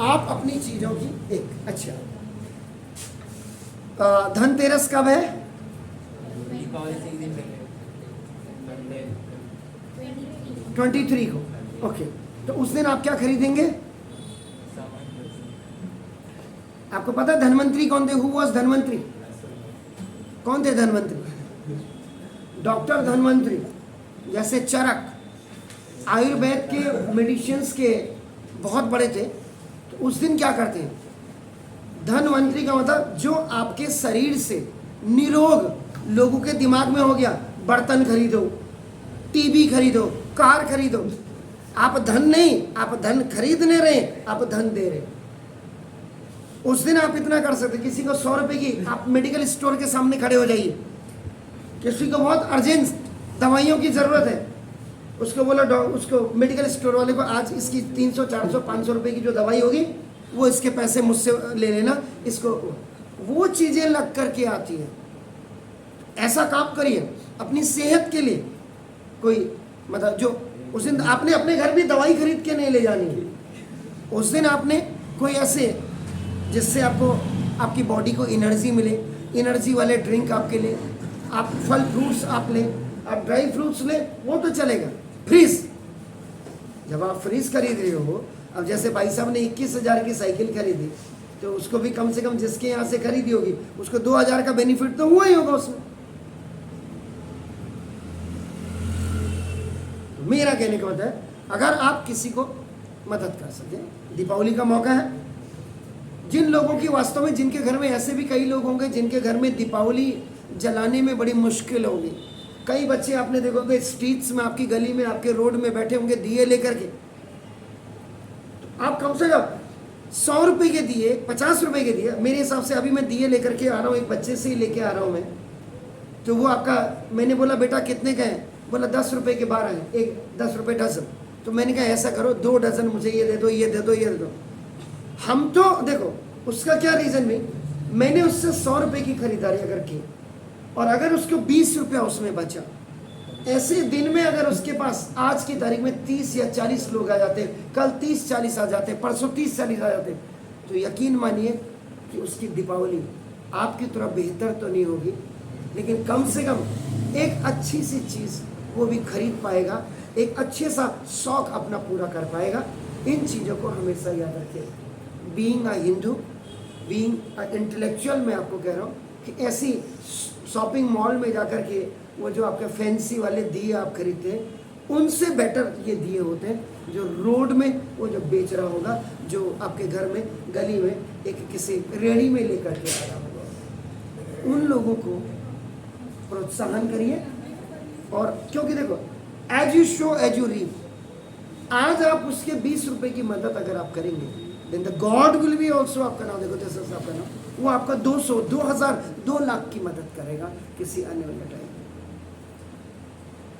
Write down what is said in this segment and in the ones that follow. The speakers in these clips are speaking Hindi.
आप अपनी चीजों की एक अच्छा धनतेरस कब है? 23 को। ओके, तो उस दिन आप क्या खरीदेंगे? आपको पता है धनवंतरी कौन थे? Who was Dhanvantari? कौन थे धनवंतरी? डॉक्टर धनवंतरी। जैसे चरक आयुर्वेद के मेडिसिन्स के बहुत बड़े थे। तो उस दिन क्या करते हैं? धनवंतरी का मतलब जो आपके शरीर से निरोग लोगों के दिमाग में हो गया, बर्तन खरीदो, टीवी खरीदो, कार खरीदो। आप धन नहीं, आप धन खरीदने रहे, आप धन दे रहे। उस दिन आप इतना कर सकते, किसी को 100 रुपए की, आप मेडिकल स्टोर के सामने खड़े हो जाइए, किसी को बहुत अर्जेंट दवाइयों की जरूरत है, उसको बोला उसको मेडिकल स्टोर वाले को आज इसकी 300 400 500 रुपए की जो दवाई होगी वो इसके पैसे मुझसे ले लेना, इसको। वो चीजें लग करके आती है। ऐसा काम करिए अपनी सेहत के लिए। कोई मतलब जो उस दिन आपने अपने घर भी दवाई खरीद के नहीं ले जानी है। उस दिन आपने कोई ऐसे जिससे आपको आपकी बॉडी को एनर्जी मिले, एनर्जी वाले ड्रिंक आपके लिए, आप फल फ्रूट्स आप लें, आप ड्राई फ्रूट्स लें, वो तो चलेगा। फ्रीज, जब आप फ्रीज खरीद रहे हो, अब जैसे भाई साहब ने 21,000 की साइकिल खरीदी, तो उसको भी कम से कम जिसके यहाँ से खरीदी होगी उसको 2,000 का बेनिफिट तो हुआ ही होगा उसमें। तो मेरा कहने का मतलब है, अगर आप किसी को मदद कर सके, दीपावली का मौका है। जिन लोगों की वास्तव में, जिनके घर में, ऐसे भी कई लोग होंगे जिनके घर में दीपावली जलाने में बड़ी मुश्किल होगी। कई बच्चे आपने देखोगे स्ट्रीट्स में, आपकी गली में, आपके रोड में बैठे होंगे दिए लेकर के। आप कम से कम 100 रुपए के दिए, 50 रुपए के दिए, मेरे हिसाब से अभी मैं दिए लेकर के आ रहा हूँ, एक बच्चे से ही लेके आ रहा हूँ मैं। तो वो आपका, मैंने बोला बेटा कितने का है? बोला 10 रुपए के 12 हैं, एक 10 रुपए डजन। तो मैंने कहा ऐसा करो 2 डजन मुझे ये दे दो, ये दे दो, ये दे दो। हम तो देखो उसका क्या रीजन में, मैंने उससे 100 रुपए की खरीदारी अगर की और अगर उसको 20 रुपया उसमें बचा, ऐसे दिन में अगर उसके पास आज की तारीख में 30 या 40 लोग आ जाते, कल 30-40 आ जाते, परसों 30-40 आ जाते, तो यकीन मानिए कि उसकी दीपावली आपकी तरह बेहतर तो नहीं होगी, लेकिन कम से कम एक अच्छी सी चीज़ वो भी खरीद पाएगा, एक अच्छे सा शौक अपना पूरा कर पाएगा। इन चीज़ों को हमेशा याद रखें। Being a Hindu, being a intellectual, मैं आपको कह रहा हूँ कि ऐसी शॉपिंग मॉल में जाकर के वो जो आपके फैंसी वाले दिए आप खरीदते हैं, उनसे बेटर ये दिए होते हैं जो रोड में वो जो बेच रहा होगा, जो आपके घर में गली में एक किसी रेहड़ी में लेकर के आ रहा होगा। उन लोगों को प्रोत्साहन करिए। और क्योंकि देखो, as you sow as you reap. आज आप उसके 20 रुपए की मदद अगर आप करेंगे, then the god will be also, आपका नाम देखो जैसे आपका नाम, वो आपका 200, 2,000, 2 लाख की मदद करेगा किसी अन्य वाले टाइम।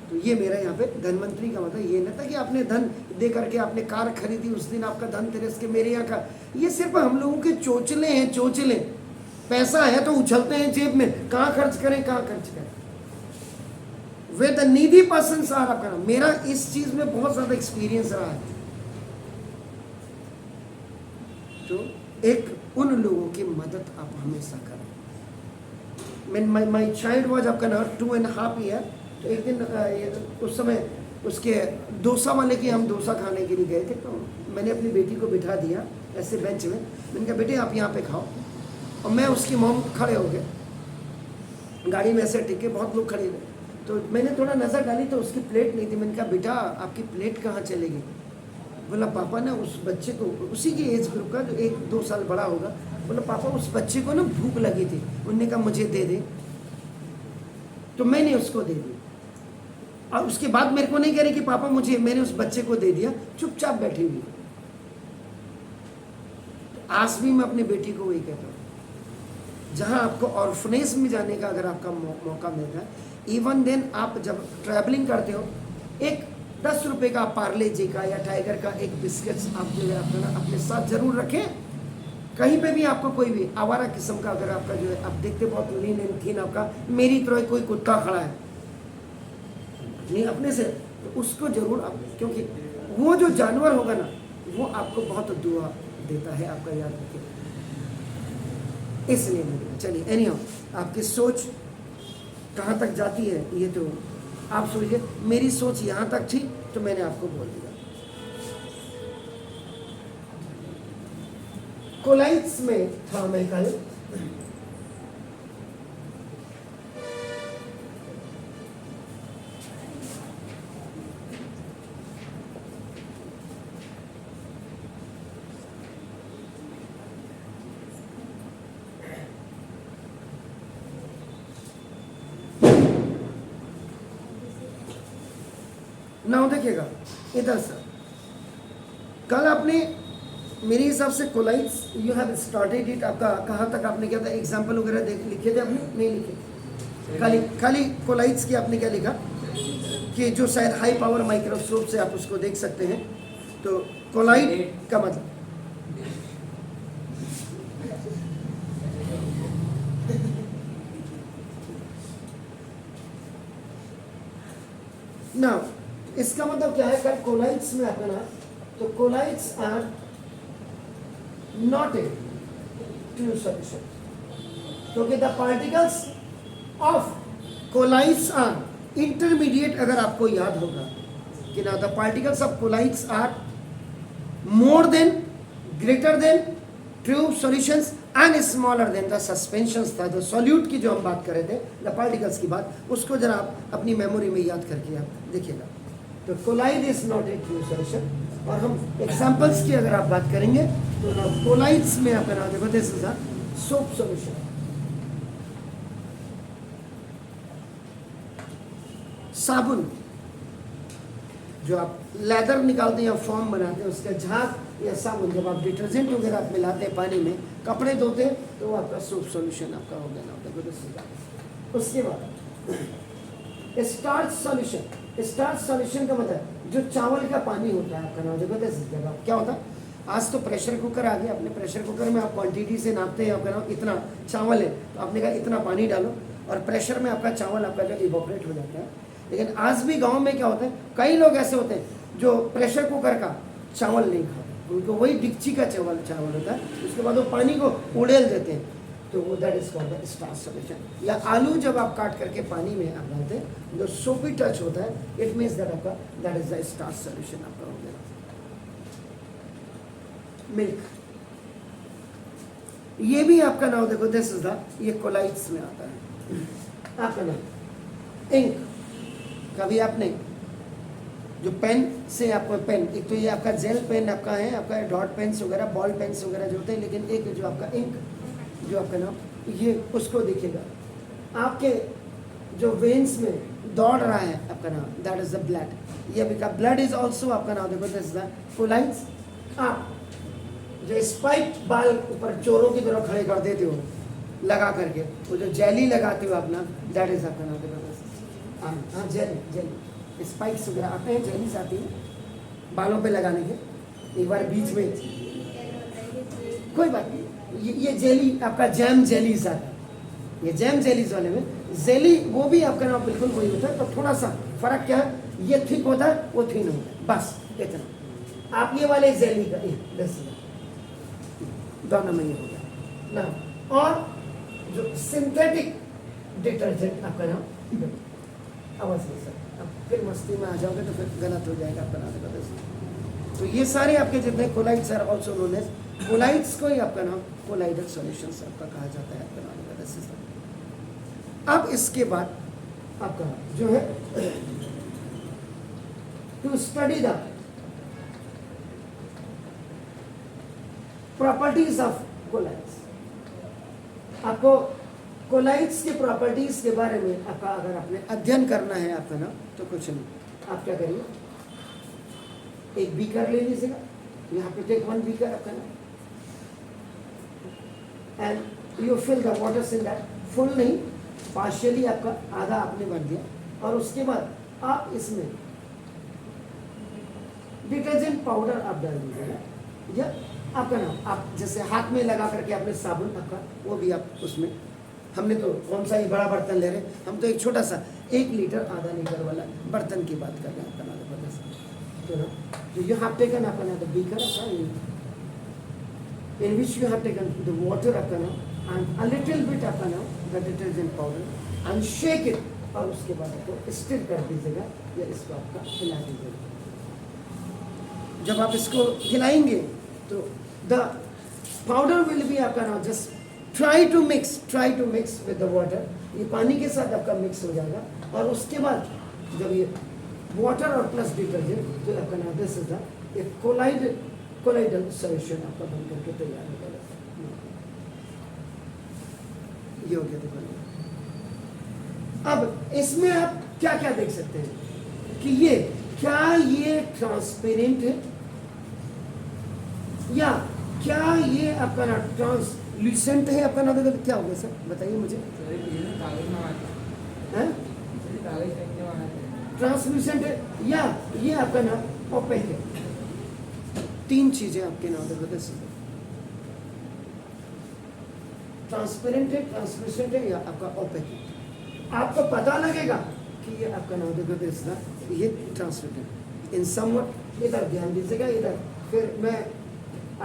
तो ये मेरा यहाँ पे धनवंतरी का मतलब ये नहीं था कि आपने धन दे करके आपने कार खरीदी, उस दिन आपका धनतेरस के मेरे यहाँ का। ये सिर्फ हम लोगों के चोचले हैं, चोचले। पैसा है तो उछलते हैं जेब में, कहाँ खर्च करें, कहाँ खर्च करें। Where the needy person are, आपका नाम। मेरा इस चीज में बहुत ज्यादा एक्सपीरियंस रहा है। तो एक उन लोगों की मदद आप हमेशा करें। माई चाइल्ड वॉज आपका नाम 2.5 ईयर। तो एक दिन उस समय उसके डोसा वाले की हम डोसा खाने के लिए गए थे, तो मैंने अपनी बेटी को बिठा दिया ऐसे बेंच में। मैंने कहा बेटे आप यहाँ पे खाओ, और मैं उसकी मॉम खड़े हो गए गाड़ी में ऐसे टिके, बहुत लोग खड़े हुए। तो मैंने थोड़ा नज़र डाली तो उसकी प्लेट नहीं थी। मैंने कहा बेटा आपकी प्लेट कहाँ चलेगी? बोला पापा ना उस बच्चे को, उसी की एज ग्रुप का जो 1-2 साल बड़ा होगा, बोला पापा उस बच्चे को ना भूख लगी थी, उन्होंने कहा मुझे दे दे। तो मैंने उसको दे दी। और उसके बाद मेरे को नहीं कह रही कि पापा मुझे, मैंने उस बच्चे को दे दिया, चुपचाप बैठी हुई। आज भी मैं अपनी बेटी को वही कहता हूँ, जहाँ आपको ऑर्फनेज में जाने का अगर आपका मौका मिलता है, इवन देन आप जब ट्रैवलिंग करते हो, एक 10 रुपए का पार्ले जी का या टाइगर का एक बिस्किट्स आप जो है अपने साथ जरूर रखें। कहीं पे भी आपको कोई भी आवारा किस्म का अगर आपका जो है, आप देखते बहुत लीन एंड थीन, आपका मेरी तरह कोई कुत्ता खड़ा है नहीं अपने से, तो उसको जरूर आप, क्योंकि वो जो जानवर होगा ना, वो आपको बहुत दुआ देता है, आपका याद रखिए। इसलिए मैंने चलिए एनी आपकी सोच कहाँ तक जाती है ये तो आप सोचिए। मेरी सोच यहाँ तक थी तो मैंने आपको बोल दिया। कोलाइट्स में था मैं कल, ना देखिएगा इधर से। कल आपने मेरे हिसाब से कोलाइट्स यू हैव स्टार्टेड इट, आपका कहाँ तक आपने क्या था एग्जाम्पल वगैरह देख लिखे थे आपने? नहीं लिखे, खाली कोलाइट्स की आपने क्या लिखा कि जो शायद हाई पावर माइक्रोस्कोप से आप उसको देख सकते हैं। तो कोलाइट का मतलब ना, इसका मतलब क्या है? कल कोलाइट्स में आता ना, तो colloids are not a true solution, क्योंकि the particles of colloids are intermediate. अगर आपको याद होगा कि ना, the particles of colloids are more than, greater than true solutions and smaller than the suspensions था। जो सॉल्यूट की जो हम बात कर रहे थे, द पार्टिकल्स की बात, उसको जरा आप अपनी मेमोरी में याद करके आप देखिएगा। तो colloid is not a true solution. और हम एग्जांपल्स की अगर आप बात करेंगे तो कोलाइड्स में आप नाम देखो, this is a soap solution. साबुन जो आप लेदर निकालते हैं या फॉर्म बनाते हैं, उसका झाग या साबुन, जब आप डिटर्जेंट वगैरह आप मिलाते हैं पानी में, कपड़े धोते हैं, तो वो आपका सोप सॉल्यूशन आपका हो गया ना। उसके बाद स्टार्च सॉल्यूशन। स्टार्च सॉल्यूशन का मतलब जो चावल का पानी होता है आपका नाम देखो, क्या होता है? आज तो प्रेशर कुकर आ गया। अपने प्रेशर कुकर में आप क्वांटिटी से नापते हैं, आपका नाम इतना चावल है तो आपने कहा इतना पानी डालो, और प्रेशर में आपका चावल आपका जो इवोपरेट हो जाता है। लेकिन आज भी गांव में क्या होता है, कई लोग ऐसे होते हैं जो प्रेशर कुकर का चावल नहीं खाते, उनको वही डिक्ची का चावल होता है, उसके बाद वो पानी को उड़ेल देते हैं, तो वो that is called the starch solution. या आलू जब आप काट करके पानी में आप डालते हैं, जो सोपी टच होता है, इट मीन्स दैट आपका that is the starch solution आपका हो गया। मिल्क, ये भी आपका नाम देखो, दिस इज द, ये कोलाइट्स में आता है आपका नाम। इंक, कभी आपने जो पेन से आपको पेन, एक तो ये आपका जेल पेन आपका है, आपका डॉट पेन्स वगैरह, बॉल पेन्स वगैरह जो होते हैं, लेकिन एक जो आपका इंक जो आपका नाम, ये उसको देखिएगा, आपके जो वेन्स में दौड़ रहा है आपका नाम, दैट इज द ब्लड। ये आपका ब्लड इज ऑल्सो आपका नाम देखो, दिस इज द कोलाइट्स। आप जो स्पाइक बाल ऊपर चोरों की तरह खड़े कर देते हो लगा करके, वो जो जेली लगाते हो अपना, दैट इज आपका नाम देखो। हाँ जेली स्पाइक्स वगैरह आते हैं, जेलीस आती है बालों पे लगाने के। एक बार बीच में, कोई बात नहीं, ये जेली आपका जैम जेलीस आता है। ये जैम जेलीस वाले में जेली वो भी आपका नाम बिल्कुल वही होता है, तो थोड़ा सा फर्क क्या है, ये थिक होता है, वो थिन होता है, बस इतना। आप ये वाले जेली का दोनों में ये हो गया ना। और जो सिंथेटिक डिटर्जेंट आपका नाम, आवाज नहीं सर, अब फिर मस्ती में आ जाओगे तो फिर गलत हो जाएगा आपका नाम देखो। तो ये सारे आपके जितने colloids are also known as, colloids को ही आपका नाम कोलाइडल सॉल्यूशंस आपका कहा जाता है आपका नाम। अब इसके बाद आपका जो है to study the properties of colloids. आपको कोलाइड्स के प्रॉपर्टीज के बारे में आपका अगर आपने अध्ययन करना है आपका ना, तो कुछ नहीं, आप क्या करिए, एक बीकर ले लीजिएगा, यहाँ पे टेक वन बीकर आपका ना, and you fill the water in that, full नहीं, पार्शियली आपका आधा आपने भर दिया, और उसके बाद आप इसमें डिटर्जेंट पाउडर आप डाल दीजिएगा, या आपका नाम आप जैसे हाथ में लगा करके आपने साबुन आपका, वो भी आप उसमें, हमने तो कौन सा ही बड़ा बर्तन ले रहे हैं, हम तो एक छोटा सा 1 लीटर आधा लीटर वाला बर्तन की बात कर रहे हैं आपका नाम। तो ना, so you have taken अपना the beaker in which you have taken the water अपना and a little bit अपना the detergent powder and shake it, और उसके बाद आपको स्टिर कर दीजिएगा या इसको आपका हिला दीजिएगा। जब आप इसको हिलाएंगे तो the powder will be आपका ना just try to mix with the water, ये पानी के साथ आपका मिक्स हो जाएगा, और उसके बाद जब ये वाटर और प्लस डिटर्जेंट तो आपका ना this is the colloidal solution आपका बन करके तैयार हो जाएगा। ये हो गया। देखो अब इसमें आप क्या क्या देख सकते हैं कि ये क्या ये ट्रांसपेरेंट है या क्या ये आपका ना ट्रांसल्यूसेंट है आपका ना, क्या होगा सर बताइए मुझे। ट्रांसल्यूसेंट है या ये आपका ना ओपेक है। तीन चीजें आपके नाम देखो, ट्रांसपेरेंट है, ट्रांसल्यूसेंट है या आपका ओपेक है। आपको पता लगेगा कि ये आपका नाम देखो ये ट्रांसपेरेंट इन समवट। इधर ध्यान दीजिएगा, इधर फिर मैं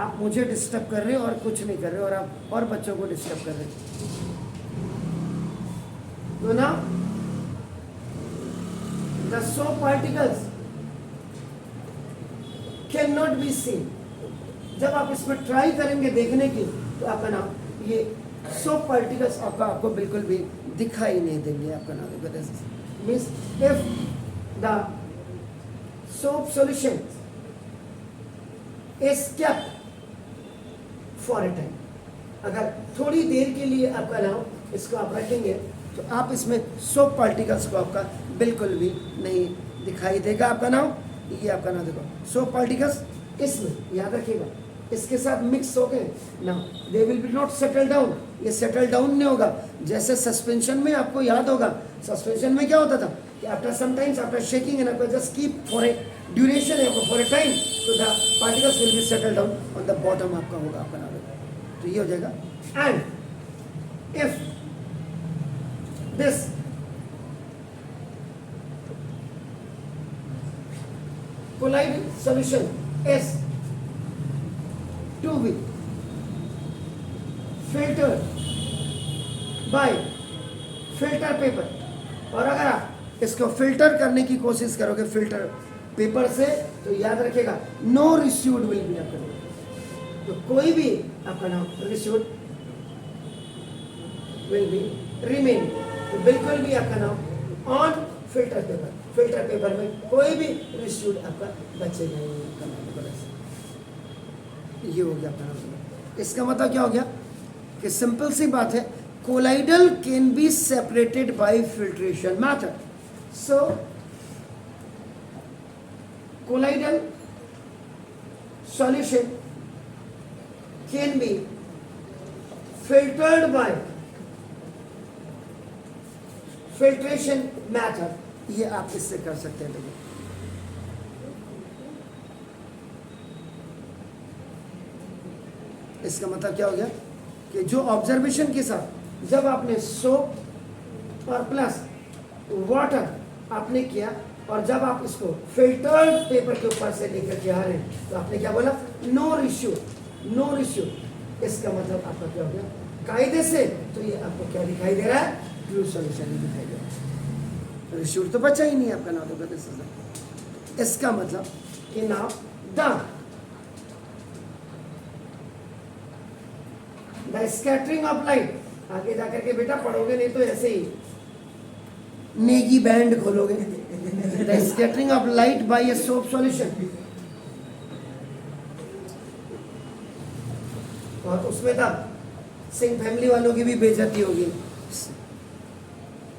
आप मुझे डिस्टर्ब कर रहे हो और कुछ नहीं कर रहे हो और आप और बच्चों को डिस्टर्ब कर रहे हो। तो ना the soap particles cannot be seen। जब आप इसमें ट्राई करेंगे देखने की तो आपका नाम ये सोप पार्टिकल्स आपको बिल्कुल भी दिखाई नहीं देंगे। आपका नाम means if the soap solution is kept for a time, अगर थोड़ी देर के लिए आपका नाम इसको आप रखेंगे तो आप इसमें सोप पार्टिकल्स को आपका बिल्कुल भी नहीं दिखाई देगा। आपका नाम ये आपका नाम देखो सोप पार्टिकल्स इसमें याद रखिएगा इसके साथ मिक्स हो गए ना, they will be not settle down, ये सेटल डाउन नहीं होगा। जैसे सस्पेंशन में आपको याद होगा, सस्पेंशन में क्या होता था कि after sometimes after shaking and आपको just keep for a duration है फॉर ए टाइम तो the particles will be settle down on the bottom आपका होगा आपका नाम। तो ये हो जाएगा। And if this colloidal solution is to be filtered by filter paper, और अगर आप इसको फिल्टर करने की कोशिश करोगे फिल्टर पेपर से तो याद रखिएगा नो रिस्यूड विल बी आपका, तो कोई भी आपका नाम रिस्यूड विल बी रिमेन, तो बिल्कुल भी आपका नाम ऑन फिल्टर पेपर में कोई भी रिस्यूड आपका बचेगा नहीं। ये हो गया आपका नाम। इसका मतलब क्या हो गया कि सिंपल सी बात है, colloidal can be separated by filtration method. So colloidal solution can be filtered by filtration method, ये आप इससे कर सकते हैं। देखिए इसका मतलब क्या हो गया कि जो ऑब्जर्वेशन के साथ जब आपने सोप और प्लस वाटर आपने किया और जब आप इसको फिल्टर्ड पेपर के ऊपर से लेकर के आ रहे हैं तो आपने क्या बोला नो रिश्यू। इसका मतलब आपका क्या हो गया कायदे से, तो ये आपको क्या दिखाई दे रहा है ट्रू सॉल्यूशन दिखाई दे रहा है। रिश्यू तो बचा ही नहीं आपका नाम तो। इसका मतलब कि now the scattering of light, आगे जाकर के बेटा पढ़ोगे नहीं तो ऐसे ही नेगी बैंड खोलोगे। The scattering of light by a soap solution, और उसमें तब सिंह फैमिली वालों की भी बेइज्जती होगी,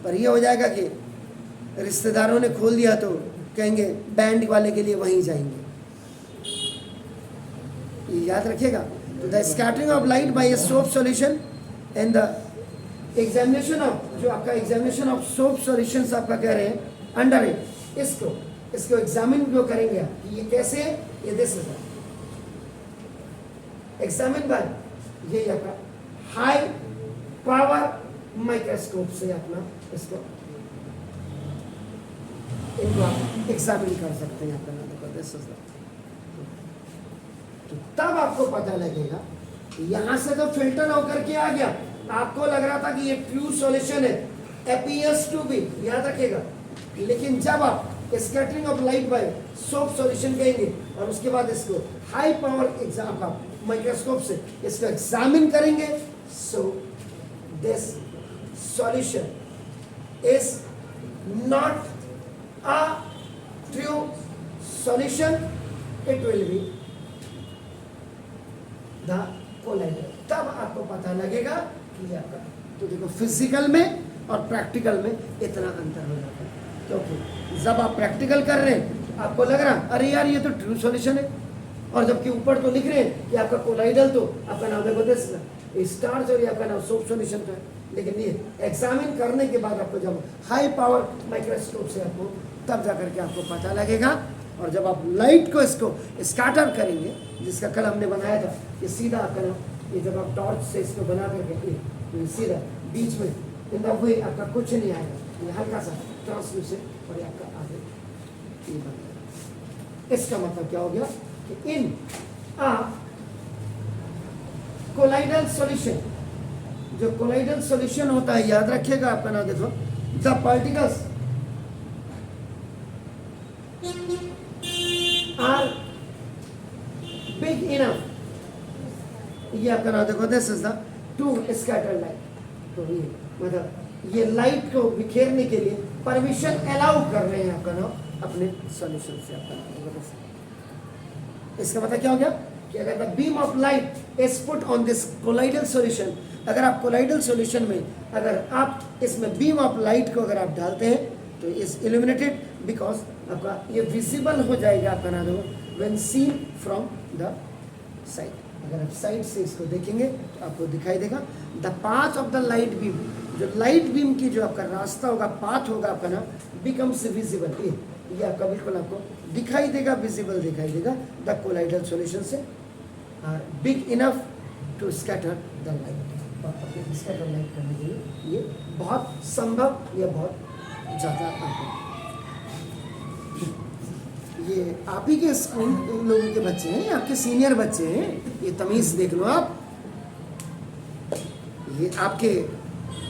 पर यह हो जाएगा कि रिश्तेदारों ने खोल दिया तो कहेंगे बैंड वाले के लिए वहीं जाएंगे। ये याद रखिएगा। तो the scattering of light by a soap solution and the examination of, जो आपका एग्जामिनेशन ऑफ सोप सॉल्यूशंस आपका कह रहे हैं अंडर इट, इसको एग्जामिन जो करेंगे आप ये कैसे है, ये दिस इज एग्जामिन बाय ये आपका हाई पावर माइक्रोस्कोप से अपना इसको इनको आप एग्जामिन कर सकते हैं अपना। दिस इज तो तब आपको पता लगेगा यहां से तो फिल्टर होकर के आ गया, आपको लग रहा था कि ये ट्रू सॉल्यूशन है, अपीयर्स टू बी, याद रखिएगा। लेकिन जब आप scattering of light bye soap solution कहेंगे और उसके बाद इसको हाई पावर एग्जाम आप माइक्रोस्कोप से इसको एग्जामिन करेंगे, so this solution is not a true solution, it will be the colloidal. तब आपको पता लगेगा कि ये आपका, तो देखो फिजिकल में और प्रैक्टिकल में इतना अंतर हो जाता है, क्योंकि जब आप प्रैक्टिकल कर रहे हैं तो आपको लग रहा अरे यार ये तो ट्रू सॉल्यूशन है, और जबकि ऊपर तो लिख रहे हैं कि आपका कोलाइडल, तो आपका नाम देखो दिस स्टार्च और ये आपका नाम सोप सॉल्यूशन तो है, लेकिन ये एग्जामिन करने के बाद आपको जब हाई पावर माइक्रोस्कोप से आपको तब जा करके आपको पता लगेगा। और जब आप लाइट को इसको स्कैटर करेंगे, जिसका कल हमने बनाया था, ये सीधा आपका नाम, ये जब आप टॉर्च से इसको बना करके ये सीधा बीच में इन द वे आपका कुछ नहीं आएगा, ये हल्का सा ट्रांसल्यूसेंट और ये आपका आगे ये बन गया। इसका मतलब क्या हो गया कि इन आ कोलाइडल सॉल्यूशन, जो कोलाइडल सॉल्यूशन होता है, याद रखिएगा आपका नाम देखो, the particles are big enough, ये आपका नाम देखो this is the to scatter light, तो ये मतलब ये लाइट को बिखेरने के लिए परमिशन अलाउ कर रहे हैं आपका नाम अपने सॉल्यूशन से, आपका नाम। इसका मतलब क्या हो गया कि अगर the beam of light is put on this colloidal solution, अगर आप कोलाइडल सॉल्यूशन में अगर आप इसमें बीम ऑफ लाइट को अगर आप डालते हैं तो इज इल्यूमिनेटेड, बिकॉज आपका ये विजिबल हो जाएगा आपका नाम when seen from the side. अगर आप साइड से इसको देखेंगे तो आपको दिखाई देगा the path of the light beam, जो लाइट बीम की जो आपका रास्ता होगा, पाथ होगा आपका ना, बिकम्स विजिबल, ये आपका बिल्कुल आपको दिखाई देगा, विजिबल दिखाई देगा द कोलाइडल सॉल्यूशन से, big enough to scatter the light, और अपने स्कैटर लाइट करने के लिए ये बहुत संभव, ये बहुत ज़्यादा आपको, ये आप ही के स्कूल लोगों के बच्चे हैं, आपके सीनियर बच्चे हैं, ये तमीज़ देख लो आप, ये आपके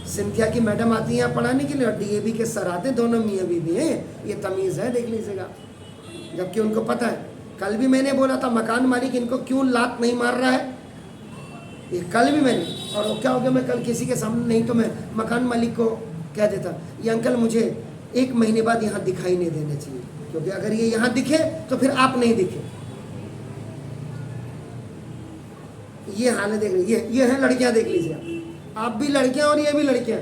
सिंथिया की मैडम आती हैं यहाँ पढ़ाने के लिए और डीएवी के सर आते हैं, दोनों मियाँ बीवी हैं, ये तमीज़ है, देख लीजिएगा। जबकि उनको पता है, कल भी मैंने बोला था मकान मालिक इनको क्यों लात नहीं मार रहा है, ये कल भी मैंने, और वो क्या हो गया, मैं कल किसी के सामने नहीं तो मैं मकान मालिक को कह देता, ये अंकल मुझे 1 महीने बाद यहाँ दिखाई नहीं देने चाहिए, क्योंकि अगर ये यहाँ दिखे तो फिर आप नहीं दिखे। ये हालत देख लीजिए, ये है लड़कियां, देख लीजिए आप भी लड़कियां और ये भी लड़कियां,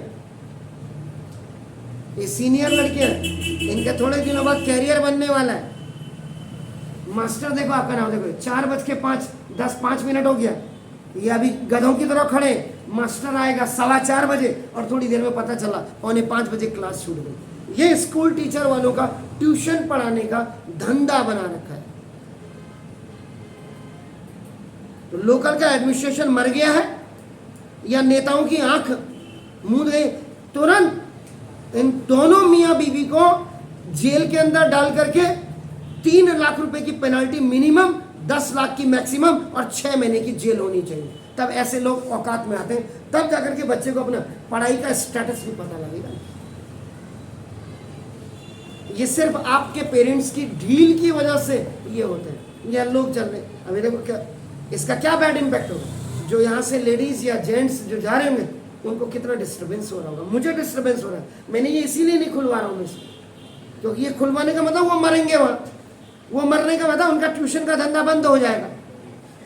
ये सीनियर लड़कियां, इनके थोड़े दिनों बाद कैरियर बनने वाला है। मास्टर देखो आपका नाम देखो, 4:05 हो गया, ये अभी गधों की तरह खड़े, मास्टर आएगा 4:15 बजे और थोड़ी देर में पता चला 4:45 बजे क्लास छूट गई। ये स्कूल टीचर वालों का ट्यूशन पढ़ाने का धंधा बना रखा है। तो लोकल का एडमिनिस्ट्रेशन मर गया है या नेताओं की आंख मूंद गई, तुरंत इन दोनों मियां बीवी को जेल के अंदर डाल करके 3 लाख रुपए की पेनल्टी मिनिमम, 10 लाख की मैक्सिमम और 6 महीने की जेल होनी चाहिए। तब ऐसे लोग औकात में आते हैं, तब जाकर के बच्चे को अपना पढ़ाई का स्टेटस भी पता लगेगा। ये सिर्फ आपके पेरेंट्स की ढील की वजह से ये होते हैं, ये लोग चल रहे। अभी देखो क्या इसका क्या बैड इम्पैक्ट होगा, जो यहाँ से लेडीज या जेंट्स जो जा रहे होंगे उनको कितना डिस्टर्बेंस हो रहा होगा। मुझे डिस्टर्बेंस हो रहा है, मैंने ये इसीलिए नहीं खुलवा रहा हूँ इसको, क्योंकि ये खुलवाने का मतलब वो मरेंगे वहाँ, वो मरने का मतलब उनका ट्यूशन का धंधा बंद हो जाएगा,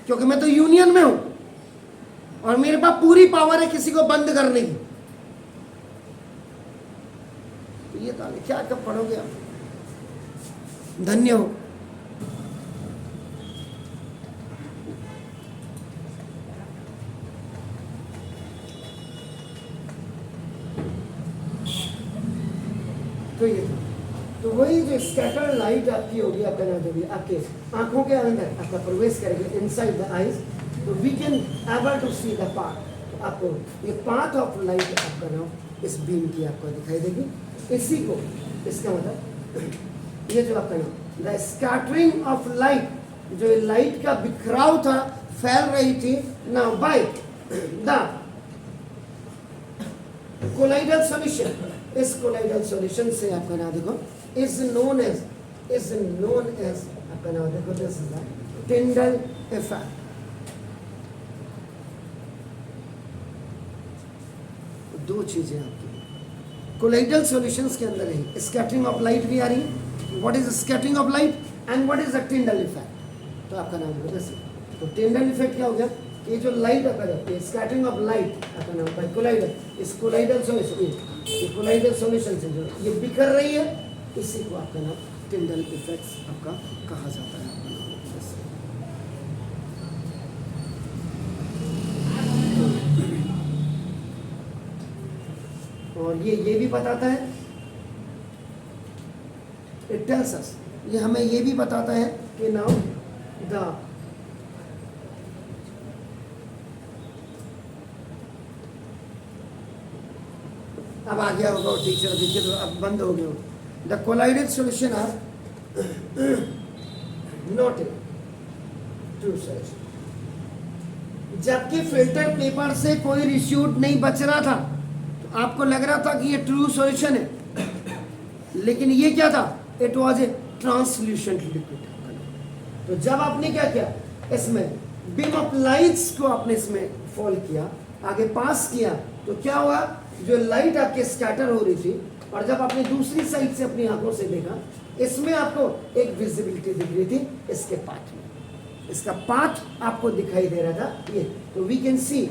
क्योंकि मैं तो यूनियन में हूँ और मेरे पास पूरी पावर है किसी को बंद करने की। तो ये ताले क्या कब पढ़ोगे आप, धन्य हो। तो ये तो वही जो स्कैटर लाइट आपकी होगी, आपका नाम होगी, आपके आंखों के अंदर आपका प्रवेश करेगी इनसाइड द आईज, तो we can able to see the path. तो आपको ये पाथ ऑफ लाइट आपका नाम इस बीम की आपको दिखाई देगी। इसी को इसका मतलब ये जो आपका नाम द स्कैटरिंग ऑफ लाइट, जो लाइट का बिखराव था, फैल रही थी। Now by the colloidal solution, इस कोलाइडल सॉल्यूशन से आपका नाम देखो इज नोन एज आपका नाम देखो this is the Tyndall effect. दो चीजें आपकी कोलाइडल सॉल्यूशंस के अंदर है, स्कैटरिंग ऑफ लाइट भी आ रही है। What is scattering of light and what is the Tyndall effect? तो आपका नाम देखो दिस। तो टिंडल इफेक्ट क्या हो गया? ये जो लाइट आता है, स्कैटरिंग ऑफ लाइट आपका नाम बाय कोलाइडल, इस कोलाइडल सॉल्यूशन, ये कोलाइडल सॉल्यूशन से जो ये बिखर रही है, इसी को आपका नाम टिंडल इफेक्ट्स आपका कहा जाता है। आपका नाम और ये भी बताता है, इट टेल्स अस, ये हमें ये भी बताता है कि नाउ द अब आ गया होगा टीचर, देखिए तो अब बंद हो गया। The colloidal solution are not a true solution. जबकि फिल्टर पेपर से कोई रिश्यूट नहीं बच रहा था, तो आपको लग रहा था कि ये ट्रू सॉल्यूशन है, लेकिन ये क्या था? It was a translucent liquid. तो जब आपने क्या किया, इसमें बीम ऑफ लाइट्स को आपने इसमें फॉल किया, आगे पास किया, तो क्या हुआ? जो लाइट आपके स्कैटर हो रही थी, और जब आपने दूसरी साइड से अपनी आंखों से देखा, इसमें आपको एक विजिबिलिटी दिख रही थी इसके पाथ में, इसका पाथ आपको दिखाई दे रहा था ये। तो we can see,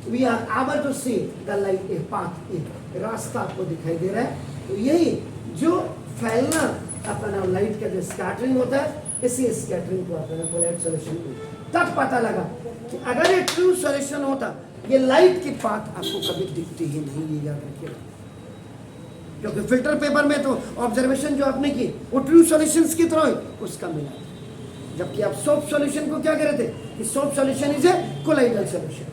we are able to see the light, a path, a रास्ता आपको दिखाई दे रहा है। तो यही जो फैलना अपना लाइट का जो स्कैटरिंग होता है, इसी स्कैटरिंग को अपना कोलाइडल सॉल्यूशन, तब पता लगा कि अगर ये ट्रू सॉल्यूशन होता, ये लाइट की पाथ आपको कभी दिखती ही नहीं, ये याद रखिएगा। क्योंकि फिल्टर पेपर में तो ऑब्जर्वेशन जो आपने की वो ट्रू सॉल्यूशंस की तरह ही उसका मिला, जबकि आप सोप सॉल्यूशन को क्या कह रहे थे कि soap solution is a colloidal solution.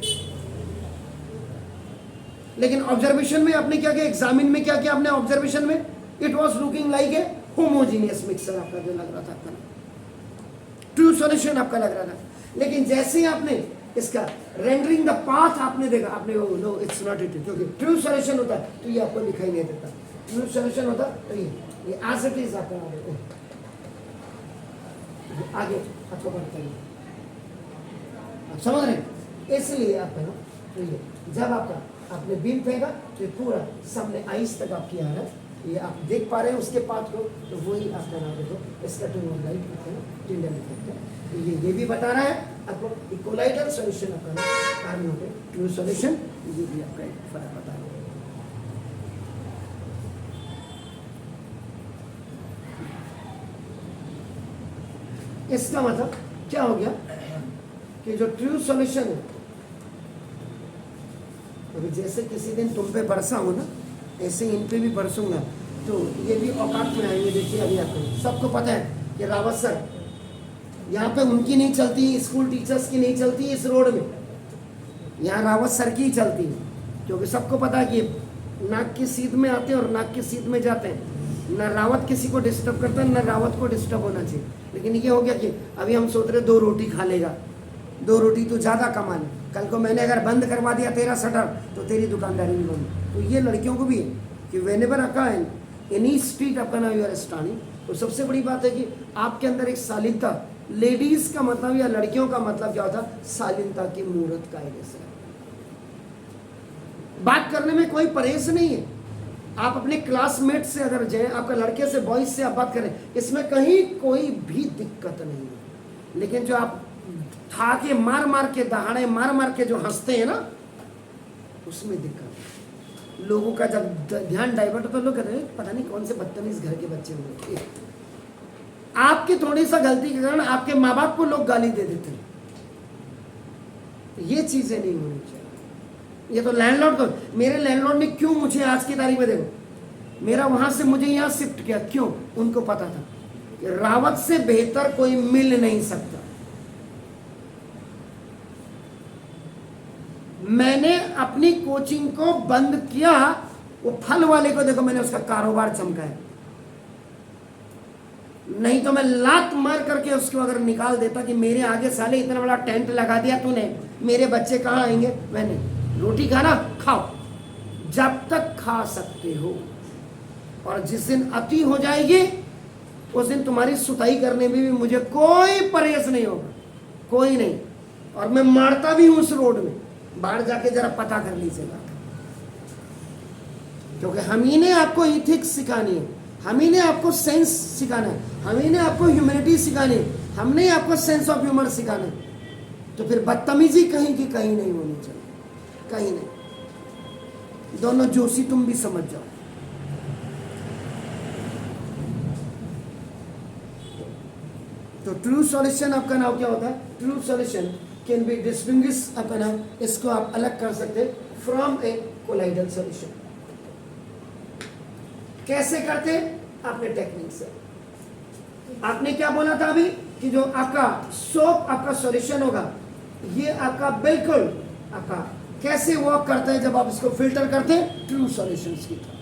लेकिन ऑब्जर्वेशन में आपने क्या किया, एग्जामिन में क्या किया आपने ऑब्जर्वेशन में? It was looking like a homogeneous mixture आपका जो लग रहा था, आपका ट्रू सॉल्यूशन आपका लग रहा था। लेकिन जैसे ही आपने इसका रेंडरिंग द पाथ आपने देखा, आपने वो नो इट्स नॉट इट, क्योंकि ट्रू सॉल्यूशन होता तो ये आपको दिखाई नहीं देता। ट्रू सॉल्यूशन होता तो ये एज इट इज आपका आगे आपको बढ़ता है, आप समझ रहे हैं? इसलिए आपका ना, तो ये जब आपका आपने बीम फेंका तो पूरा सामने आइस तक आपकी आ रहा है, ये आप देख पा रहे हैं उसके पाथ को, तो वही आपका नाम देखो इसका ट्यूब लाइट टिंडल इफेक्ट है। तो ये भी बता रहा है आपको कोलाइडल सॉल्यूशन आपका कार्बन पे ट्रू सॉल्यूशन, ये भी आपका फर्क बता रहा है। इसका मतलब क्या हो गया कि जो ट्रू सॉल्यूशन है, अभी जैसे किसी दिन तुम पे बरसा हो ना, ऐसे इन पे भी बरसूंगा, तो ये भी औकात में आएंगे। देखिए अभी आपको सबको पता है कि रावत सर यहाँ पे उनकी नहीं चलती, स्कूल टीचर्स की नहीं चलती इस रोड में, यहाँ रावत सर की ही चलती है, क्योंकि सबको पता है कि नाक की सीध में आते हैं और नाक की सीध में जाते हैं। ना रावत किसी को डिस्टर्ब करता है, ना रावत को डिस्टर्ब होना चाहिए। लेकिन ये हो गया कि अभी हम सोच रहे 2 रोटी खा लेगा, 2 रोटी तो ज़्यादा कमा ले, कल को मैंने अगर बंद करवा दिया तेरा शटर तो तेरी दुकानदारी भी बंद। तो ये लड़कियों को भी है कि वेनेवर अका एनी स्ट्रीट आपका ना यू आर स्टार्टिंग, तो सबसे बड़ी बात है कि आपके अंदर एक शालीनता, लेडीज का मतलब या लड़कियों का मतलब क्या होता है? शालीनता की मूर्त कायदे से बात करने में कोई परहेज नहीं है। आप अपने क्लासमेट से अगर जाए, आपका लड़के से बॉयज से आप बात करें, इसमें कहीं कोई भी दिक्कत नहीं है। लेकिन जो आप था के मार मार के, दहाड़े मार मार के जो हंसते हैं ना, उसमें दिक्कत। लोगों का जब ध्यान डाइवर्ट होता है, लोग कहते हैं पता नहीं कौन से बदतमीज घर के बच्चे होंगे। आपकी थोड़ी सा गलती के कारण आपके माँ बाप को लोग गाली दे देते हैं। ये चीजें नहीं होनी चाहिए। ये तो लैंडलॉर्ड को, मेरे लैंडलॉर्ड ने क्यों मुझे आज की तारीख में, देखो मेरा वहां से मुझे यहां शिफ्ट किया, क्यों? उनको पता था कि रावत से बेहतर कोई मिल नहीं सकता। मैंने अपनी कोचिंग को बंद किया, वो फल वाले को देखो मैंने उसका कारोबार चमकाया। नहीं तो मैं लात मार करके उसको अगर निकाल देता कि मेरे आगे साले इतना बड़ा टेंट लगा दिया तूने, मेरे बच्चे कहाँ आएंगे। मैंने रोटी खाना खाओ जब तक खा सकते हो, और जिस दिन अति हो जाएगी उस दिन तुम्हारी सुताई करने में भी मुझे कोई परहेज नहीं होगा, कोई नहीं। और मैं मारता भी हूं उस रोड में, बाहर जाके जरा पता कर लीजिएगा, क्योंकि हम ही ने आपको इथिक्स सिखानी है, हम ही ने आपको सेंस सिखाना है, हम ही ने आपको ह्यूमैनिटी सिखानी है, हमने आपको सेंस ऑफ ह्यूमर सिखाना है। तो फिर बदतमीजी कहीं की कहीं नहीं होनी चाहिए, कहीं नहीं। दोनों जोशी तुम भी समझ जाओ। तो ट्रू सॉल्यूशन आपका नाम क्या होता है? True solution can be distinguish, आपका नाम इसको आप अलग कर सकते फ्रॉम ए कोलाइडल सॉल्यूशन। कैसे करते? आपने टेक्निक से। आपने क्या बोला था अभी कि जो आपका सोप आपका सॉल्यूशन होगा, ये आपका बिल्कुल आपका कैसे वर्क करता है जब आप इसको फिल्टर करते हैं, ट्रू सॉल्यूशंस की तरह।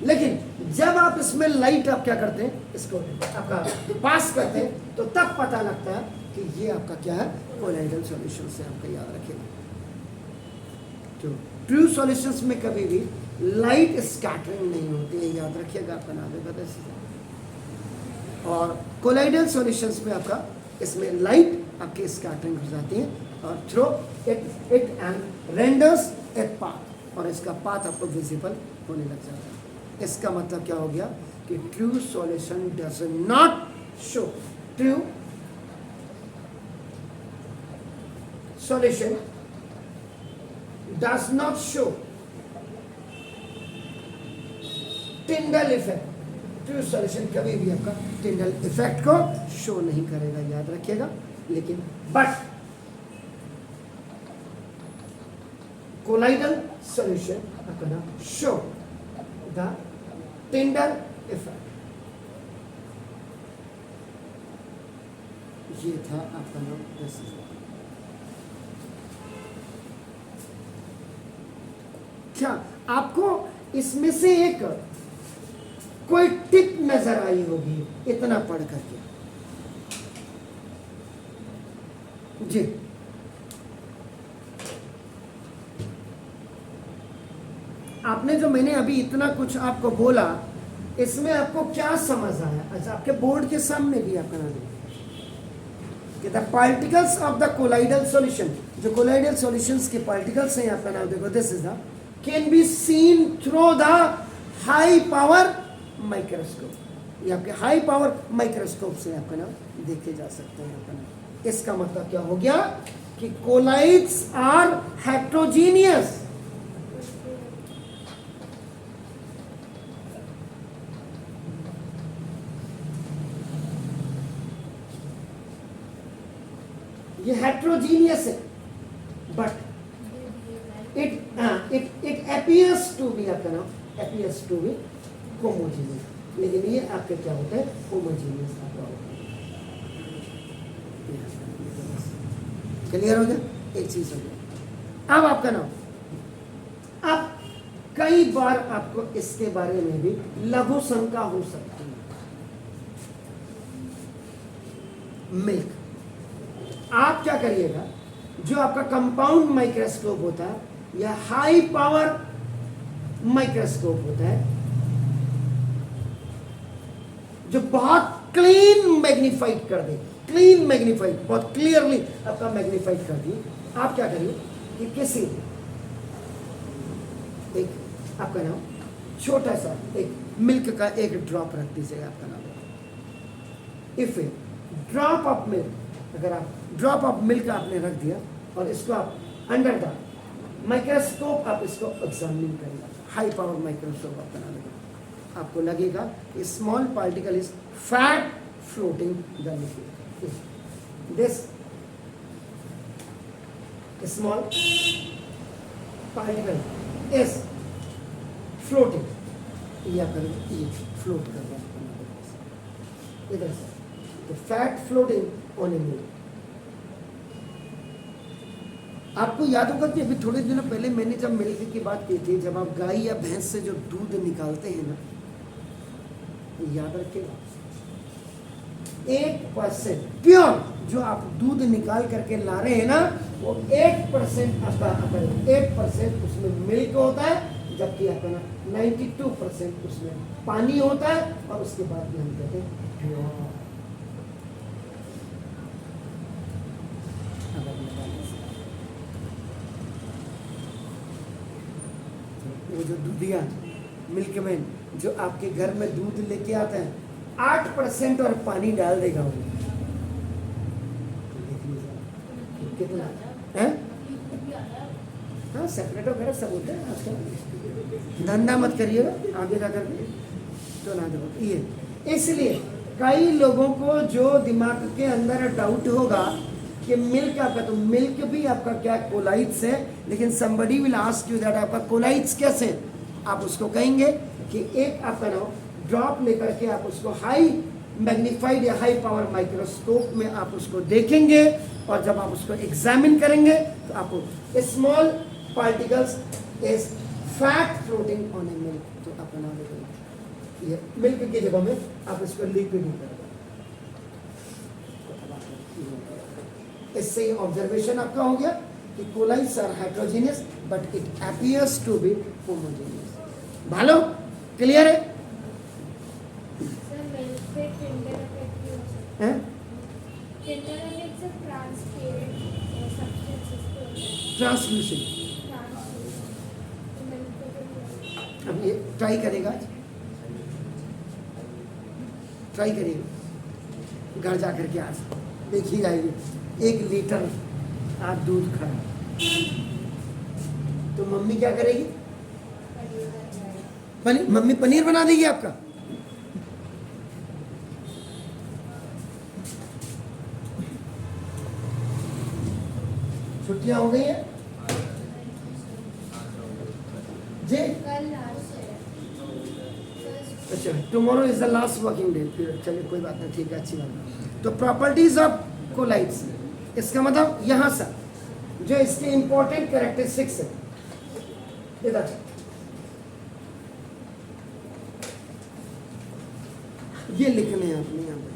लेकिन जब आप इसमें लाइट आप क्या करते हैं, इसको आपका पास करते हैं, तो तब पता लगता है कि ये आपका क्या है, कोलाइडल सॉल्यूशन से। आपका याद रखिएगा, तो ट्रू सॉल्यूशंस में कभी भी लाइट स्कैटरिंग नहीं होती है, याद रखिएगा, आपका नाम है बता। और कोलाइडल सॉल्यूशंस में आपका इसमें लाइट आपकी स्कैटरिंग हो जाती है, और through it and renders a path, और इसका पाथ आपको विजिबल होने लग जाता है। इसका मतलब क्या हो गया कि true solution does not show, true solution does not show Tyndall effect. True solution कभी भी आपका टिंडल इफेक्ट को शो नहीं करेगा, याद रखिएगा। लेकिन बट कोलाइडल सॉल्यूशन आपका शो द टिंडल इफेक्ट। ये था आपका नाम। क्या आपको इसमें से एक कोई टिप नजर आई होगी इतना पढ़ करके? जी, आपने जो मैंने अभी इतना कुछ आपको बोला, इसमें आपको क्या समझ आया? अच्छा, आपके बोर्ड के सामने भी आपका नाम कि the particles of the colloidal solution, जो कोलाइडल सॉल्यूशंस के पार्टिकल्स हैं, आपका नाम देखो, this is the can be seen through the high power microscope. ये आपके हाई पावर माइक्रोस्कोप से आपका नाम देखे जा सकते हैं। आपका नाम, इसका मतलब क्या हो गया कि कोलाइड्स आर हेट्रोजीनियस। ये हेट्रोजीनियस है, but it appears to be, आपका नाम अपीयर्स टू बी होमोजीनियस। लेकिन ये आपके क्या होता है, होमोजीनियस आपका होता है। क्लियर हो गया? एक चीज हो गया। अब आपका नाम, अब कई बार आपको इसके बारे में भी लघु शंका हो सकती है। मिल्क, आप क्या करिएगा, जो आपका कंपाउंड माइक्रोस्कोप होता है या हाई पावर माइक्रोस्कोप होता है, जो बहुत क्लीन मैग्नीफाइड कर दे, क्लीन मैग्नीफाइड, बहुत क्लियरली आपका मैग्नीफाइड कर दिए, आप क्या करिए कि किसी एक आपका नाम छोटा सा एक मिल्क का एक ड्रॉप रख दीजिएगा। आपका नाम if A drop of milk, अगर आप ड्रॉप ऑफ मिल्क आपने रख दिया और इसको आप अंडर द माइक्रोस्कोप आप इसको एग्जामिन करेंगे, हाई पावर माइक्रोस्कोप आप बना लेंगे, आपको लगेगा small particle is fat floating the liquid. This small particle is floating, ये फ्लोट कर रहा है इधर से, तो fat floating on A milk. आपको याद होगा कि अभी थोड़े दिनों पहले मैंने जब मिल्क की बात की थी, जब आप गाय या भैंस से जो दूध निकालते हैं ना, याद रखिएगा 1% प्योर जो आप दूध निकाल करके ला रहे हैं ना, वो 1% आपका 8% उसमें मिल्क होता है, जबकि अपना 92% उसमें पानी होता है, और उसके बाद में हम कहते हैं प्योर। वो जो दूधिया मिल्कमैन जो आपके घर में दूध लेके आता है, 8% और पानी डाल देगा वो। कितना है? हाँ, सेपरेट वगैरह सब होते हैं आजकल। धंधा मत करिएगा आगे जा करके तो ना दो ये। इसलिए कई लोगों को जो दिमाग के अंदर डाउट होगा कि मिल्क आपका, तो मिल्क भी आपका क्या कोलाइट्स है, लेकिन somebody will ask you that आपका कोलाइट्स कैसे, आप उसको कहेंगे कि एक आपका ना ड्रॉप लेकर के आप उसको हाई मैग्नीफाइड या हाई पावर माइक्रोस्कोप में आप उसको देखेंगे, और जब आप उसको एग्जामिन करेंगे तो आपको small particles is fat floating on A milk, तो आप बना देंगे ये मिल्क की जगह में आप इसको लिक्विड ही कर दें। इससे ये ऑब्जर्वेशन आपका हो गया कि colloids are heterogeneous but it appears to be homogeneous. भालो क्लियर है? ट्रांसल्यूशन। अब ये ट्राई करेगा, ट्राई करिएगा घर जा करके, आज देखिएगा ये 1 लीटर आप दूध खाए तो मम्मी क्या करेगी? मम्मी पनीर बना देगी आपका। छुट्टियां हो गई हैं जी? अच्छा, tomorrow is the last working day. फिर चलिए कोई बात नहीं, ठीक है, अच्छी बात है। तो प्रॉपर्टीज ऑफ कोलाइट्स, इसका मतलब यहां से जो इसके इंपॉर्टेंट कैरेक्टरिस्टिक्स है, इधर ये लिखने हैं अपने यहां पे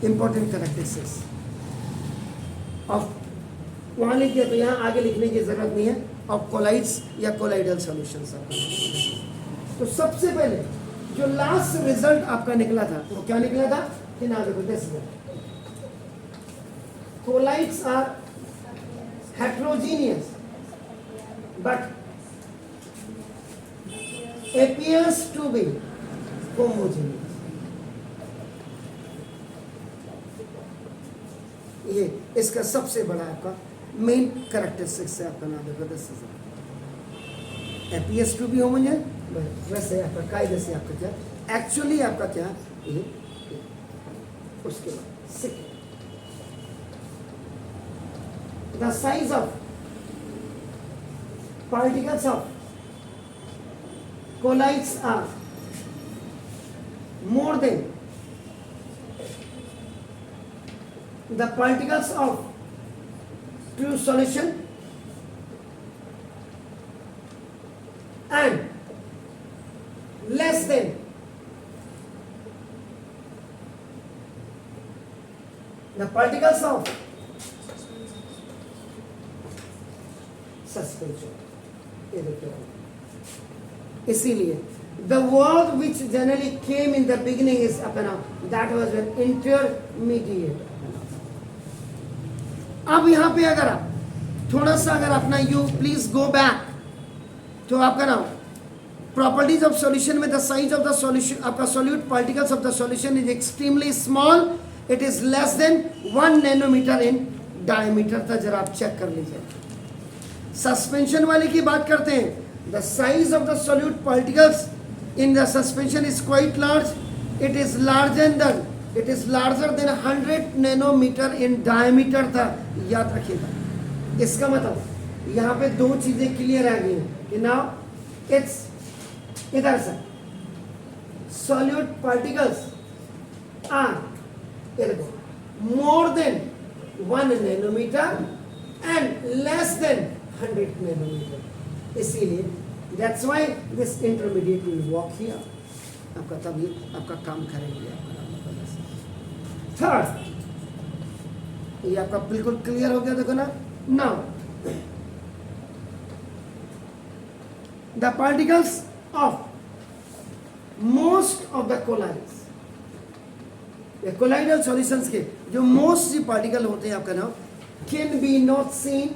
इंपॉर्टेंट कैरेक्टरिस्टिक्स ऑफ, वहां लिख दिया तो यहां आगे लिखने की जरूरत नहीं है, ऑफ कोलाइट्स या कोलाइडल सॉल्यूशंस। तो सबसे पहले जो लास्ट रिजल्ट आपका निकला था वो क्या निकला था कि ना देखो this, colloids are heterogeneous but appears to be homogeneous। ये इसका सबसे बड़ा आपका मेन कैरेक्टरिस्टिक्स है आपका नाम देखो this appears to be homogeneous। वैसे आपका कायदे से आपका क्या एक्चुअली आपका क्या ये, उसके बाद second the size of particles of colloids are more than the particles of pure solution and less than the particles of suspension। ये देखिए, इसीलिए the word which generally came in the beginning is apana, that was an intermediate। अब यहाँ पे अगर आप थोड़ा सा अगर अपना यू प्लीज गो बैक, तो आपका नाम प्रॉपर्टीज ऑफ सॉल्यूशन में the size of the solution, आपका solute particles of the solution is extremely small, it is less than 1 nanometre in diameter. था जरा आप चेक कर लीजिए। सस्पेंशन वाले की बात करते हैं, the size of the solute particles in the suspension is quite large, it is larger than 100 nanometer in diameter था। याद रखिएगा, इसका मतलब यहाँ पे दो चीजें क्लियर आ गई हैं कि नाउ इट्स इधर से solute particles are more than 1 nanometer and less than 100 nanometer। इसीलिए that's why this intermediate will walk here। आपका, तभी आपका काम करेंगे आपका। थर्ड, ये आपका बिल्कुल क्लियर हो गया, देखो ना। Now the particles of most of the colloids, ये कोलाइडल सॉल्यूशंस के जो मोस्ट पार्टिकल होते हैं आपका नाम, can be not seen,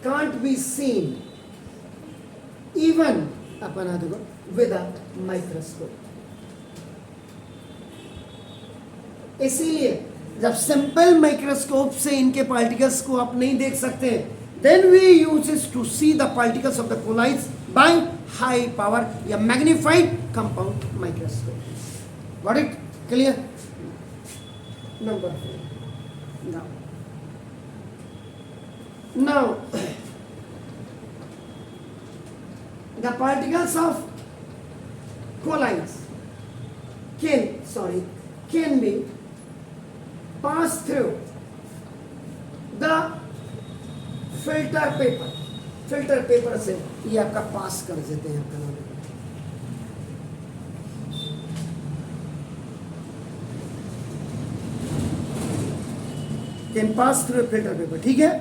can't be seen even अपना देखो विद अ माइक्रोस्कोप। इसीलिए जब सिंपल माइक्रोस्कोप से इनके पार्टिकल्स को आप नहीं देख सकते, then we use it to see the particles of the colloids by high power या magnified compound microscope. Got it? Clear? Number 4 now the particles of colloids can be passed through the filter paper से ये आपका पास कर देते हैं आपका नाम। Can pass through filter paper, ठीक है।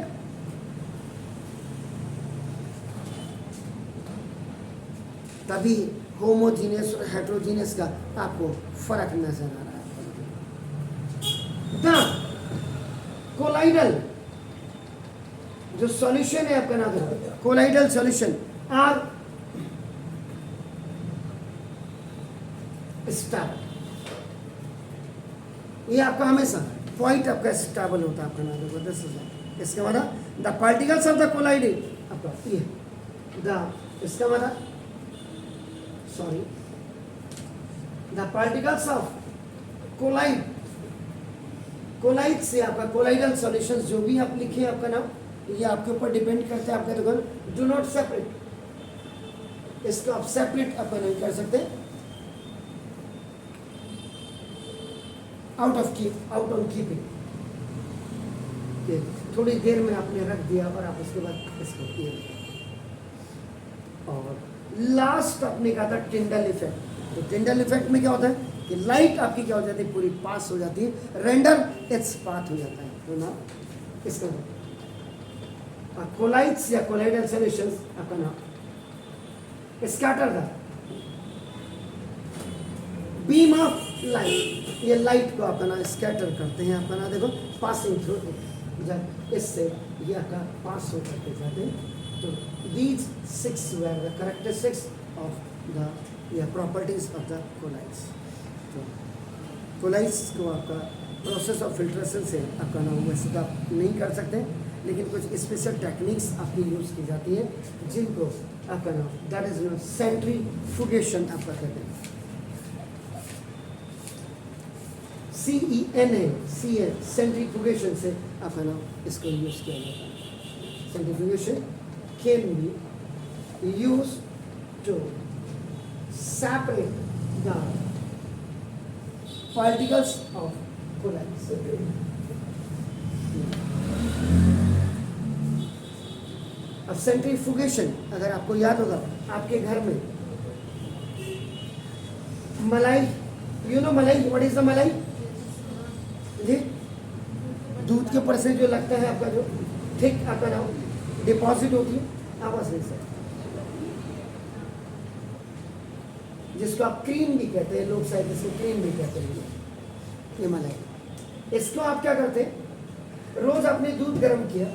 तभी होमोजीनियस और हेट्रोजीनियस का आपको फर्क नजर आ रहा है। कोलाइडल जो सॉल्यूशन है आपका नाम, कोलाइडल सॉल्यूशन आर स्टेबल, ये आपका हमेशा पॉइंट आपका स्टेबल होता है आपका नाम। इसका मतलब the particles of the colloid आपका ये इसका मतलब द पार्टिकल्स ऑफ कोलाइड से आपका कोलाइडल सॉल्यूशंस जो भी आप लिखे आपका नाम, ये आपके ऊपर डिपेंड करते हैं आपका। देखो डू नॉट सेपरेट, इसको आप सेपरेट अपन नहीं कर सकते, आउट ऑन कीपिंग। थोड़ी देर में आपने रख दिया और आप उसके बाद इसको किए। और लास्ट आपने कहा था टिंडल इफेक्ट। तो टिंडल इफेक्ट में क्या होता है कि लाइट आपकी क्या हो जाती है, पूरी पास हो जाती है, रेंडर इट्स पाथ हो जाता है। तो ना इसका कोलाइड्स या कोलाइडल सॉल्यूशंस आपका नाम scatter the beam of light, ये लाइट को आपका ना स्कैटर करते हैं आपका ना। देखो पासिंग थ्रू, जब इससे ये आपका पास हो करते जाते हैं। तो these 6 were the characteristics of the properties of the colloids। तो colloids को आपका प्रोसेस ऑफ फिल्ट्रेशन से आपका नाम वैसे तो आप नहीं कर सकते, लेकिन कुछ स्पेशल टेक्निक्स आपकी यूज़ की जाती है जिनको आपका नाम दैट इज नॉट सेंट्रीफ्यूगेशन आपका कहते हैं। CENA सेंट्रीफ्यूगेशन से आपका नाम इसको यूज़ किया जाता है। Centrifugation can be used to separate the particles of colloids। अब सेंट्रीफ्यूगेशन अगर आपको याद होगा, आपके घर में मलाई, यू नो मलाई, व्हाट इज द मलाई जी? दूध के ऊपर से जो लगता है आपका, जो ठीक आपका नाम डिपॉजिट होती है, आवाज नहीं सर, जिसको आप क्रीम भी कहते हैं, लोग शायद इसको क्रीम भी कहते हैं, ये मलाई। इसको आप क्या करते हैं, रोज आपने दूध गर्म किया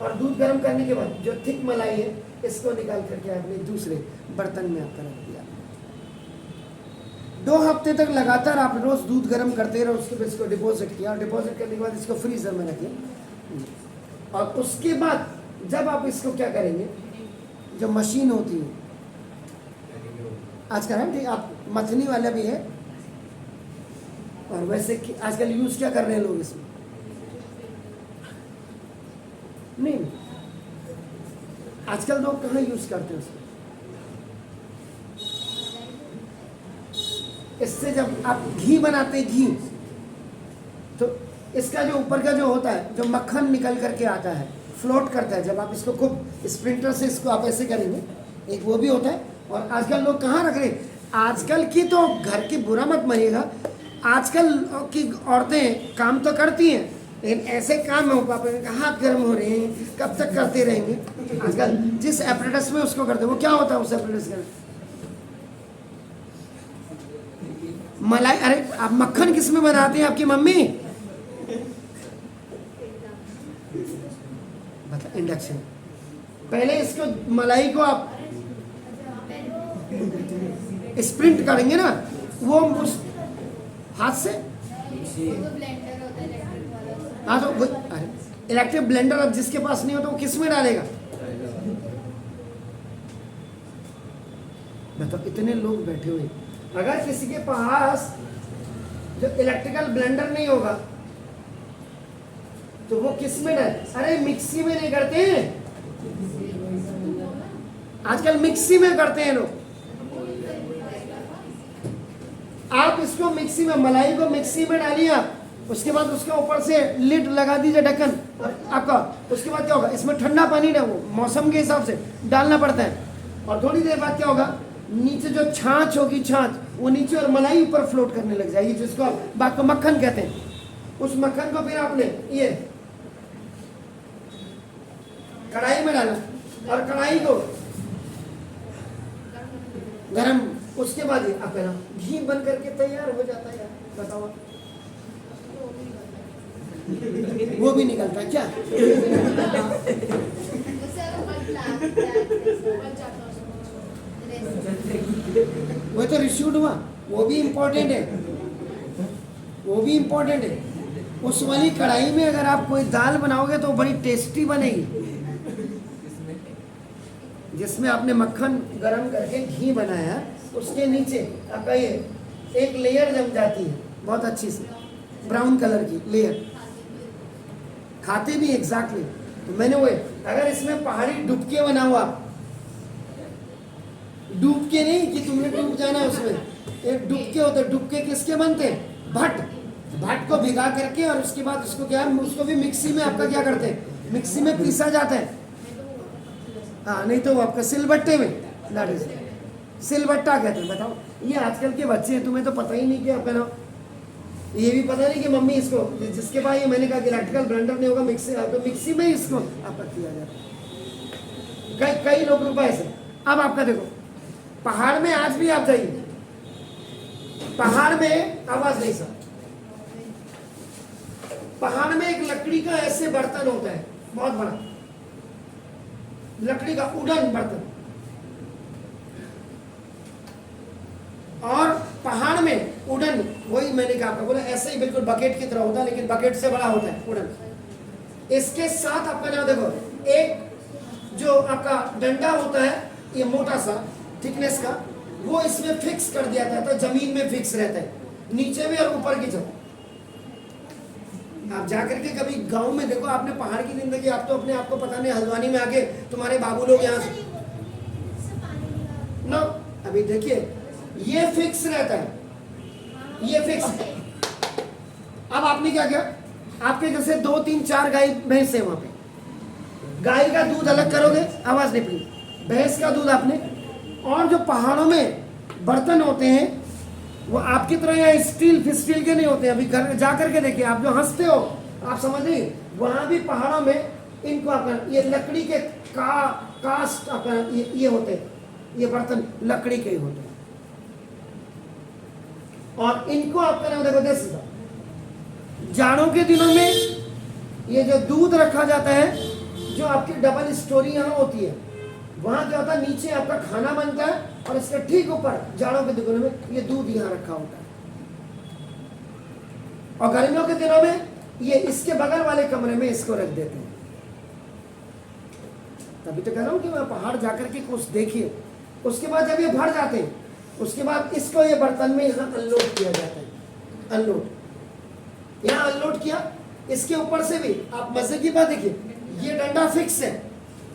और दूध गर्म करने के बाद जो थिक मलाई है इसको निकाल करके आपने दूसरे बर्तन में आपका रख दिया। 2 हफ्ते तक लगातार आप रोज दूध गर्म करते रहे, उसके बाद इसको डिपॉजिट किया, डिपॉजिट करने के बाद इसको फ्रीजर में रखिए। और उसके बाद जब आप इसको क्या करेंगे, जो मशीन होती है आजकल है, आप मथनी वाला भी है, और वैसे आजकल यूज क्या कर रहे हैं लोग इसमें, नहीं आजकल लोग कहाँ यूज करते हैं उसको। इससे जब आप घी बनाते हैं, घी तो इसका जो ऊपर का जो होता है, जो मक्खन निकल करके आता है, फ्लोट करता है, जब आप इसको खूब स्प्रिंटर से इसको आप ऐसे करेंगे, एक वो भी होता है। और आजकल लोग कहाँ रख रहे हैं, आजकल की तो घर की बुरा मत मानिएगा, आजकल की औरतें काम तो करती हैं लेकिन ऐसे काम हो पापा का हाथ गर्म हो रहे हैं, कब तक करते रहेंगे। आजकल जिस एपरेटस में उसको करते हैं, वो क्या होता है उस एपरेटस का, मलाई। अरे आप मक्खन किस में बनाते हैं आपकी मम्मी? बता, इंडक्शन। पहले इसको मलाई को आप स्प्रिंट करेंगे ना, वो उस हाथ से। हाँ तो अरे इलेक्ट्रिक ब्लेंडर अब जिसके पास नहीं होता वो किस में डालेगा? बताओ, इतने लोग बैठे हुए, अगर किसी के पास जो इलेक्ट्रिकल ब्लेंडर नहीं होगा तो वो किस में डाले? अरे मिक्सी में नहीं करते हैं आजकल, मिक्सी में करते हैं लोग। आप इसको मिक्सी में, मलाई को मिक्सी में डालिए आप, उसके बाद उसके ऊपर से लिड लगा दीजिए, ढक्कन आपका। उसके बाद क्या होगा, इसमें ठंडा पानी ना, वो मौसम के हिसाब से डालना पड़ता है। और थोड़ी देर बाद क्या होगा, नीचे जो छाछ होगी, छाछ वो नीचे और मलाई ऊपर फ्लोट करने लग जाएगी, जिसको आप बाकी मक्खन कहते हैं। उस मक्खन को फिर आपने ये कढ़ाई में डाला और कढ़ाई को गरम, उसके बाद ही आप घी बन करके तैयार हो जाता है। बताओ, वो भी निकलता है क्या? वो तो रिश्यूड हुआ, वो भी इम्पोर्टेंट है, वो भी इम्पोर्टेंट है। उस वाली कढ़ाई में अगर आप कोई दाल बनाओगे तो बड़ी टेस्टी बनेगी, जिसमें आपने मक्खन गरम करके घी बनाया, उसके नीचे आपका ये एक लेयर जम जाती है बहुत अच्छी से, ब्राउन कलर की लेयर, खाते भी एग्जैक्टली। तो मैंने वो, अगर इसमें पहाड़ी डुबके बना हुआ, डूबके नहीं कि तुमने डूब जाना उसमें, एक डुबके होते। डुबके किसके बनते हैं? भट्ट, भट्ट को भिगा करके और उसके बाद उसको क्या, उसको भी मिक्सी में आपका क्या करते हैं, मिक्सी में पीसा जाता है। हाँ, नहीं तो आपका सिलबट्टे में, दैट इज सिलबट्टा कहते हैं। बताओ, ये आजकल के बच्चे हैं, तुम्हें तो पता ही नहीं कि आपका नाम, ये भी पता नहीं कि मम्मी इसको, जिसके पास ये मैंने कहा कि इलेक्ट्रिकल ब्लेंडर नहीं होगा, मिक्सी, तो मिक्सी में इसको आपका किया जाता है। कई लोग रुपए से। अब आपका देखो, पहाड़ में आज भी आप जाइए, पहाड़ में आवाज नहीं सर, पहाड़ में एक लकड़ी का ऐसे बर्तन होता है, बहुत बड़ा लकड़ी का उड़न बर्तन, और पहाड़ में उड़न, वही मैंने कहा आपको बोला, ऐसे ही बिल्कुल बकेट की तरह होता है, लेकिन बकेट से बड़ा होता है उड़न। इसके साथ आपका नाम देखो, एक जो आपका डंडा होता है, ये मोटा सा थिकनेस का, वो इसमें फिक्स कर दिया जाता है, जमीन में फिक्स रहता है, नीचे में और ऊपर की तरफ। आप जाकर के कभी गांव में देखो, आपने पहाड़ की जिंदगी, आप तो अपने आप को पता नहीं, हल्द्वानी में आके तुम्हारे बाबू लोग यहाँ से नो, अभी देखिए ये फिक्स रहता है, ये फिक्स। अब आपने क्या किया, आपके जैसे 2 3 4 गाय भैंस है, वहां पे गाय का दूध अलग करोगे, आवाज नहीं पड़ी, भैंस का दूध आपने, और जो पहाड़ों में बर्तन होते हैं वो आपकी तरह यहाँ स्टील फिस्टील के नहीं होते हैं। अभी घर जा करके देखिए, आप जो हंसते हो, आप समझ नहीं, वहां भी पहाड़ों में इनको आपका ये लकड़ी के कास्ट आपका ये होते हैं, ये बर्तन लकड़ी के ही होते हैं। और इनको आपका नाम देखो, देसी जाड़ों के दिनों में ये जो दूध रखा जाता है, जो आपकी डबल स्टोरी यहाँ होती है, वहां क्या होता है, नीचे आपका खाना बनता है और इसके ठीक ऊपर जाड़ों के दिनों में ये दूध यहाँ रखा होता है। और गर्मियों के दिनों में ये इसके बगल वाले कमरे में इसको रख देते हैं। तभी तो कह रहा हूं कि वह पहाड़ जाकर के कुछ देखिए। उसके बाद जब ये भर जाते हैं, उसके बाद इसको ये बर्तन में यहाँ अनलोड किया जाता है, अनलोड, यहाँ अनलोड किया। इसके ऊपर से भी आप मजे की बात देखिए, ये डंडा फिक्स है,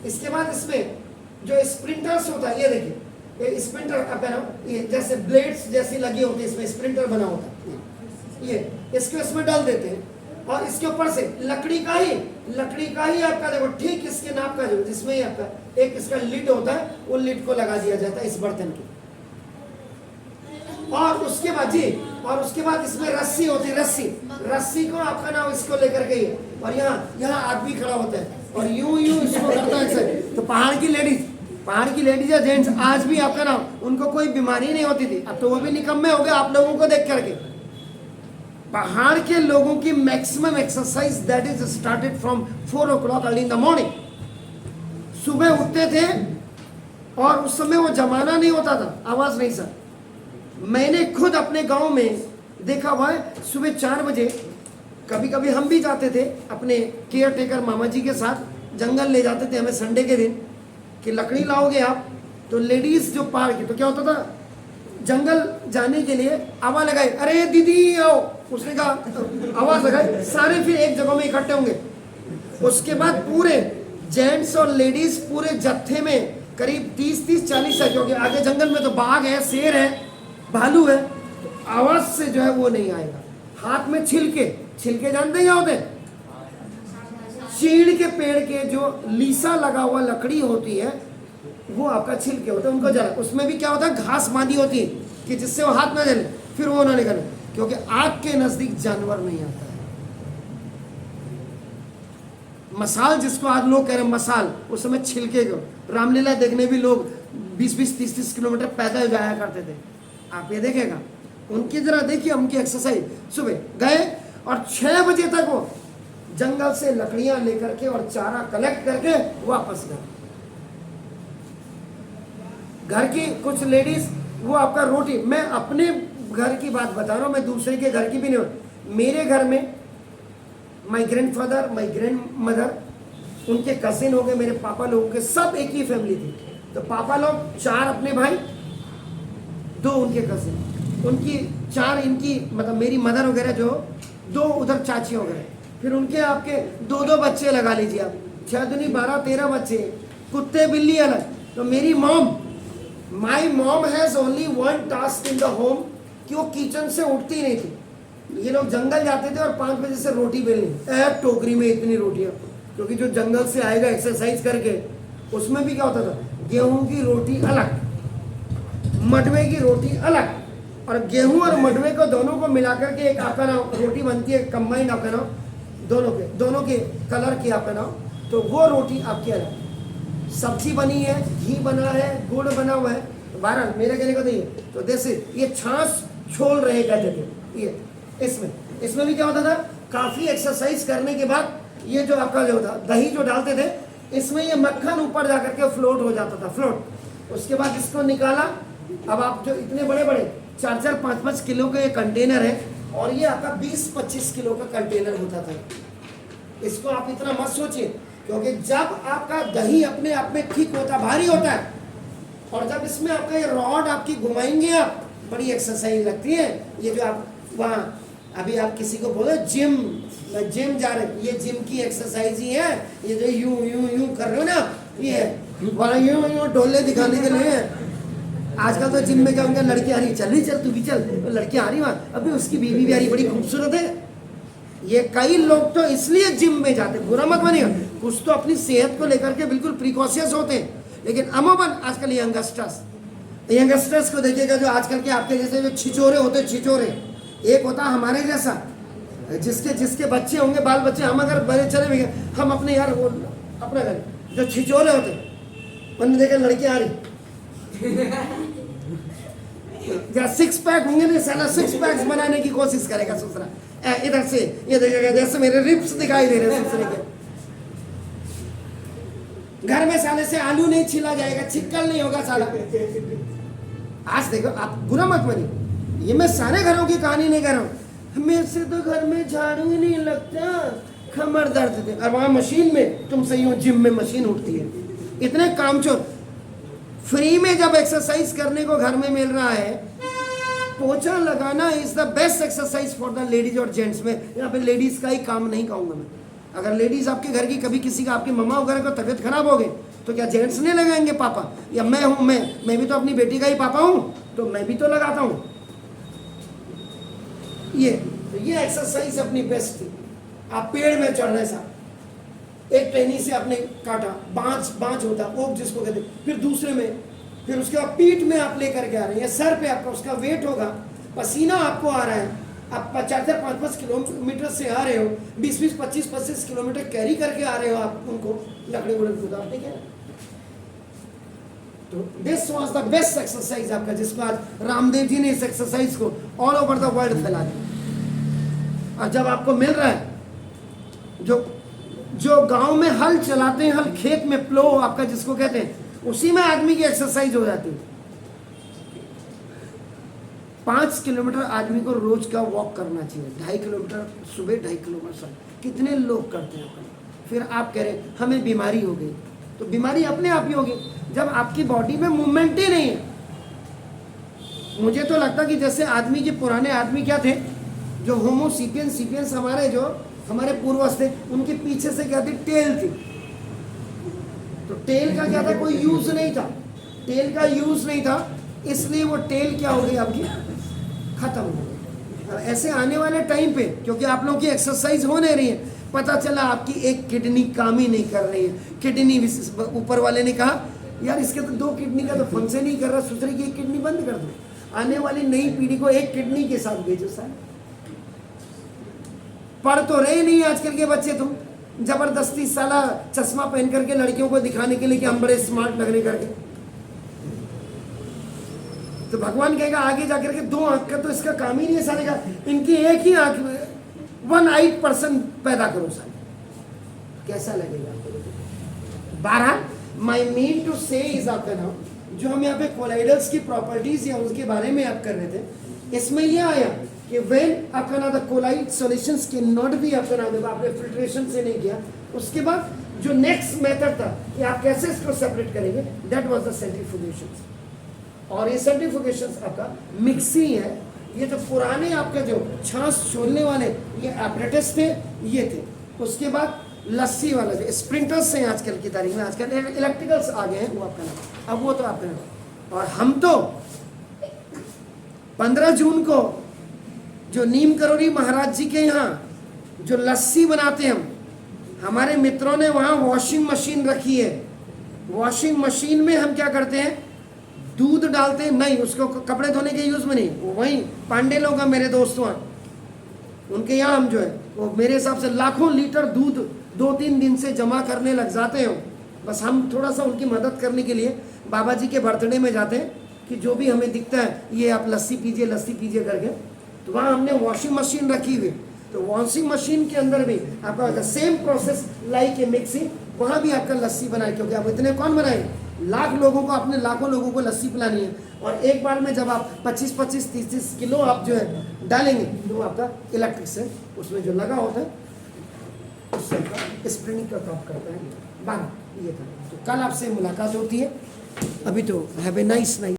इसके बाद इसमें जो स्प्रिंटर्स होता है, ये देखिए, ये स्प्रिंटर ये जैसे ब्लेड्स जैसी लगी होती है, इसमें स्प्रिंटर बना होता है, ये इसको इसमें डाल देते हैं। और इसके ऊपर से लकड़ी का ही आपका देखो ठीक इसके नाप का, जो जिसमें आपका एक इसका लिड होता है, वो लिड को लगा दिया जाता है इस बर्तन की। और उसके बाद जी, और उसके बाद इसमें रस्सी होती है, रस्सी, रस्सी को आपका नाम इसको लेकर के, और यहाँ आदमी खड़ा होता है और यूं इसको करता है ऐसे। तो पहाड़ की लेडीज या जेंट्स आज भी आपका नाम, उनको कोई बीमारी नहीं होती थी, अब तो वो भी निकम्मे हो गए आप लोगों को देख करके। पहाड़ के लोगों की maximum exercise that is started from 4 o'clock early in the morning. सुबह उठते थे और उस समय वो जमाना नहीं होता था, आवाज नहीं सर, मैंने खुद अपने गांव में देखा हुआ है। सुबह 4 बजे कभी कभी हम भी जाते थे अपने केयर टेकर मामा जी के साथ, जंगल ले जाते थे हमें संडे के दिन कि लकड़ी लाओगे आप। तो लेडीज जो पार की, तो क्या होता था, जंगल जाने के लिए आवाज लगाई, अरे दीदी आओ, उसने कहा आवाज लगाई, सारे फिर एक जगह में इकट्ठे होंगे। उसके बाद पूरे जेंट्स और लेडीज पूरे जत्थे में करीब 30-40 है, क्योंकि आगे जंगल में तो बाघ है, शेर है, भालू है, तो आवाज से जो है वो नहीं आएगा। हाथ में छिलके जानते हैं क्या होते हैं? चीड़ के पेड़ के जो लीसा लगा हुआ लकड़ी होती है वो आपका छिलके होते हैं, उनको जला, उसमें भी क्या होता है, घास बांधी होती है कि जिससे वो हाथ ना जले, फिर वो ना निकले, क्योंकि आग के नजदीक जानवर नहीं आता है। मसाल जिसको आज लोग कह रहे हैं मसाल, उस समय छिलके को, रामलीला देखने भी लोग 20-20, 30-30 किलोमीटर पैदल जाया करते थे। आप ये देखेगा, उनकी जरा देखिए उनकी एक्सरसाइज। सुबह गए और 6 बजे तक वो जंगल से लकड़ियां लेकर के और चारा कलेक्ट करके वापस गए। घर की कुछ लेडीज वो आपका रोटी, मैं अपने घर की बात बता रहा हूं, मैं दूसरे के घर की भी नहीं। मेरे घर में माई ग्रैंडफादर, माई ग्रैंड मदर, उनके कजिन हो गए, मेरे पापा लोगों के, सब एक ही फैमिली थी। तो पापा लोग 4 अपने भाई, 2 उनके कजिन, उनकी 4 इनकी, मतलब मेरी मदर वगैरह जो 2 उधर चाची हो गए, फिर उनके आपके 2-2 बच्चे लगा लीजिए आप, 6 दूनी 12-13 बच्चे, कुत्ते बिल्ली अलग। तो मेरी mom, my mom has only 1 task in the home, कि वो किचन से उठती नहीं थी। ये लोग जंगल जाते थे और 5 बजे से रोटी बेलनी, टोकरी में इतनी रोटियां, क्योंकि जो जंगल से आएगा एक्सरसाइज करके, उसमें भी क्या होता था, गेहूं की रोटी अलग, मडवे की रोटी अलग, और गेहूं और मडवे को दोनों को मिलाकर के एक आपका नाम रोटी बनती है, कंबाइंड आपका नाम, दोनों के कलर की आपका नाम, तो वो रोटी आपकी अलग। सब्जी बनी है, घी बना है, गुड़ बना हुआ है, 12 मेरे कहने को नहीं है। तो जैसे ये छाछ छोड़ रहे कहते थे, ये इसमें भी क्या होता था, काफी एक्सरसाइज करने के बाद ये जो आपका जो था दही जो डालते थे, इसमें ये मक्खन ऊपर जाकर के फ्लोट हो जाता था, फ्लोट। उसके बाद इसको निकाला। अब आप जो इतने बड़े बड़े 4-4, 5-5 किलो के ये कंटेनर है, और ये आपका 20-25 किलो का कंटेनर होता था। इसको आप इतना मत सोचिए, क्योंकि जब आपका दही अपने आप में ठीक होता, भारी होता है, और जब इसमें आपका ये रॉड आपकी घुमाएंगे आप, बड़ी एक्सरसाइज लगती है। ये जो आप वहाँ अभी आप किसी को बोलो जिम जा रहे, ये जिम की एक्सरसाइज ही है। ये जो यूं कर रहे हो ना, ये वहाँ यूं डोले दिखाने के लिए है। आजकल तो जिम में क्या होंगे, लड़की आ रही, चल तू भी चल, तो लड़की आ रही वहाँ, अभी उसकी बीवी भी आ रही, बड़ी खूबसूरत है। ये कई लोग तो इसलिए जिम में जाते, बुरा मत मानिएगा, कुछ तो अपनी सेहत को लेकर के बिल्कुल प्रिकॉशियस होते हैं, लेकिन अमूमन आजकल यंगस्टर्स को देखिएगा, जो आजकल के आपके जैसे जो छिचोरे होते, छिचोरे, एक होता हमारे जैसा जिसके बच्चे होंगे, बाल बच्चे, हम अगर बड़े चले भी गए, हम अपने यार वो अपना घर, जो छिचोरे होते, उन्हें देखा लड़की आ रही या 6 पैक होंगे ना, साला 6 पैक्स बनाने की कोशिश करेगा दूसरा, इधर से ये देखेगा जैसे मेरे रिप्स दिखाई दे रहे दूसरे के। घर में साले से आलू नहीं छिला जाएगा, छिक्कल नहीं होगा साला। आज देखो, आप बुरा मत मानिए, ये मैं सारे घरों की कहानी नहीं कर रहा हूँ, मेरे से तो घर में झाड़ू ही नहीं लगता, कमर दर्द थे, और वहाँ मशीन में तुमसे यूँ जिम में मशीन उठती है। इतने कामचोर, फ्री में जब एक्सरसाइज करने को घर में मिल रहा है, पोछा लगाना is the best exercise for the ladies और जेंट्स में। यहाँ पे लेडीज का ही काम नहीं कहूँगा मैं। अगर लेडीज आपके घर की कभी किसी का, आपकी मम्मा वगैरह को तबीयत खराब हो गई, तो क्या जेंट्स नहीं लगाएंगे पापा? या मैं हूँ, मैं भी तो अपनी बेटी का ही पापा हूँ, तो मैं भी तो लगाता हूँ। ये एक्सरसाइज अपनी बेस्ट थी। आप पेड़ में चढ़ रहे साहब, एक टहनी से आपने काटा, बांच होता, ओक जिसको कहते, फिर दूसरे में फिर उसके बाद पीठ में आप लेकर के आ रहे हैं, सर पे आपका उसका वेट होगा, पसीना आपको आ रहा है, आप 4-5 किलोमीटर से आ रहे हो, 20-20, 25-25 किलोमीटर कैरी करके आ रहे हो आप उनको लकड़ी उड़न कूद, आपने क्या। तो this was the best exercise आपका, जिसको आज रामदेव जी ने इस एक्सरसाइज को ऑल ओवर द वर्ल्ड फैला दिया। और जब आपको मिल रहा है, जो गांव में हल चलाते हैं, हल खेत में प्लो आपका जिसको कहते हैं, उसी में आदमी की एक्सरसाइज हो जाती है। 5 किलोमीटर आदमी को रोज का वॉक करना चाहिए, 2.5 किलोमीटर सुबह, 2.5 किलोमीटर शाम। कितने लोग करते हैं। फिर आप कह रहे हमें बीमारी हो गई, तो बीमारी अपने आप ही होगी जब आपकी बॉडी में मूवमेंट ही नहीं है। मुझे तो लगता कि जैसे आदमी के पुराने आदमी क्या थे, जो होमो सीपियंस हमारे जो हमारे पूर्वज थे, उनके पीछे से क्या थी, टेल थी। तो टेल का क्या था, कोई यूज नहीं था, टेल का यूज नहीं था, इसलिए वो टेल क्या हो गई आपकी, खत्म हो गई। ऐसे आने वाले टाइम पे, क्योंकि आप लोगों की एक्सरसाइज हो नहीं रही है, पता चला आपकी एक किडनी काम ही नहीं कर रही है, किडनी ऊपर वाले ने कहा यार इसके तो 2 किडनी का तो फंक्शन ही कर रहा, सोच रही कि एक किडनी बंद कर दो। आने वाली नई पीढ़ी को एक किडनी के साथ भेजो सर। पढ़ तो रहे नहीं आजकल के बच्चे, तुम जबरदस्ती साला चश्मा पहन करके लड़कियों को दिखाने के लिए कि हम बड़े स्मार्ट लग रहे करके। तो भगवान कहेगा आगे जाकर के 2 आंख का तो इसका काम ही नहीं है सारे का, इनकी एक ही आंख में 1/8 पर्सन पैदा करो सारे, कैसा लगेगा। 12 माई मीन टू से इज आपका नाम, जो हम यहाँ पे कोलाइडल्स की प्रॉपर्टीज या उसके बारे में आप कर रहे थे, इसमें यह आया कि व्हेन आपका नाम कोलाइड सॉल्यूशंस के नॉट भी आपका नाम है, आपने फिल्ट्रेशन से नहीं किया। उसके बाद जो नेक्स्ट मेथड था कि आप कैसे इसको सेपरेट करेंगे, दैट वाज द सेंट्रीफ्यूगेशन। और ये सेंट्रीफ्यूगेशन आपका मिक्सिंग है। ये जो पुराने आपके जो छाछ छोड़ने वाले ये एपरेटस थे, ये थे। उसके बाद लस्सी वाला जो स्प्रिंटर्स हैं आजकल की तारीख में, आजकल इलेक्ट्रिकल्स आ गए हैं, वो आपका नाम, अब वो तो आपका नाम। और हम तो 15 जून को जो नीम करोड़ी महाराज जी के यहाँ जो लस्सी बनाते हैं, हमारे मित्रों ने वहाँ वॉशिंग मशीन रखी है। वॉशिंग मशीन में हम क्या करते हैं, दूध डालते हैं, नहीं उसको कपड़े धोने के यूज में नहीं, वहीं पांडे लोग हैं मेरे दोस्त वहाँ, उनके यहाँ हम जो है वो मेरे हिसाब से लाखों लीटर दूध 2-3 दिन से जमा करने लग जाते हैं। बस हम थोड़ा सा उनकी मदद करने के लिए बाबा जी के बर्थडे में जाते हैं कि जो भी हमें दिखता है ये आप लस्सी पीजिए करके। तो वहाँ हमने वॉशिंग मशीन रखी हुई, तो वॉशिंग मशीन के अंदर भी आपका same process like a mixing, वहाँ भी आपका लस्सी बनाए, क्योंकि आप इतने कौन बनाए, लाख लोगों को, अपने लाखों लोगों को लस्सी पिलानी है। और एक बार में जब आप 25-25, 30-30 किलो आप जो है डालेंगे, तो आपका इलेक्ट्रिक से उसमें जो लगा होता है उससे आपका स्प्रिंग का टॉप करता है। 12 ये था। तो कल आपसे मुलाकात होती है, अभी तो हैव ए नाइस नाइट।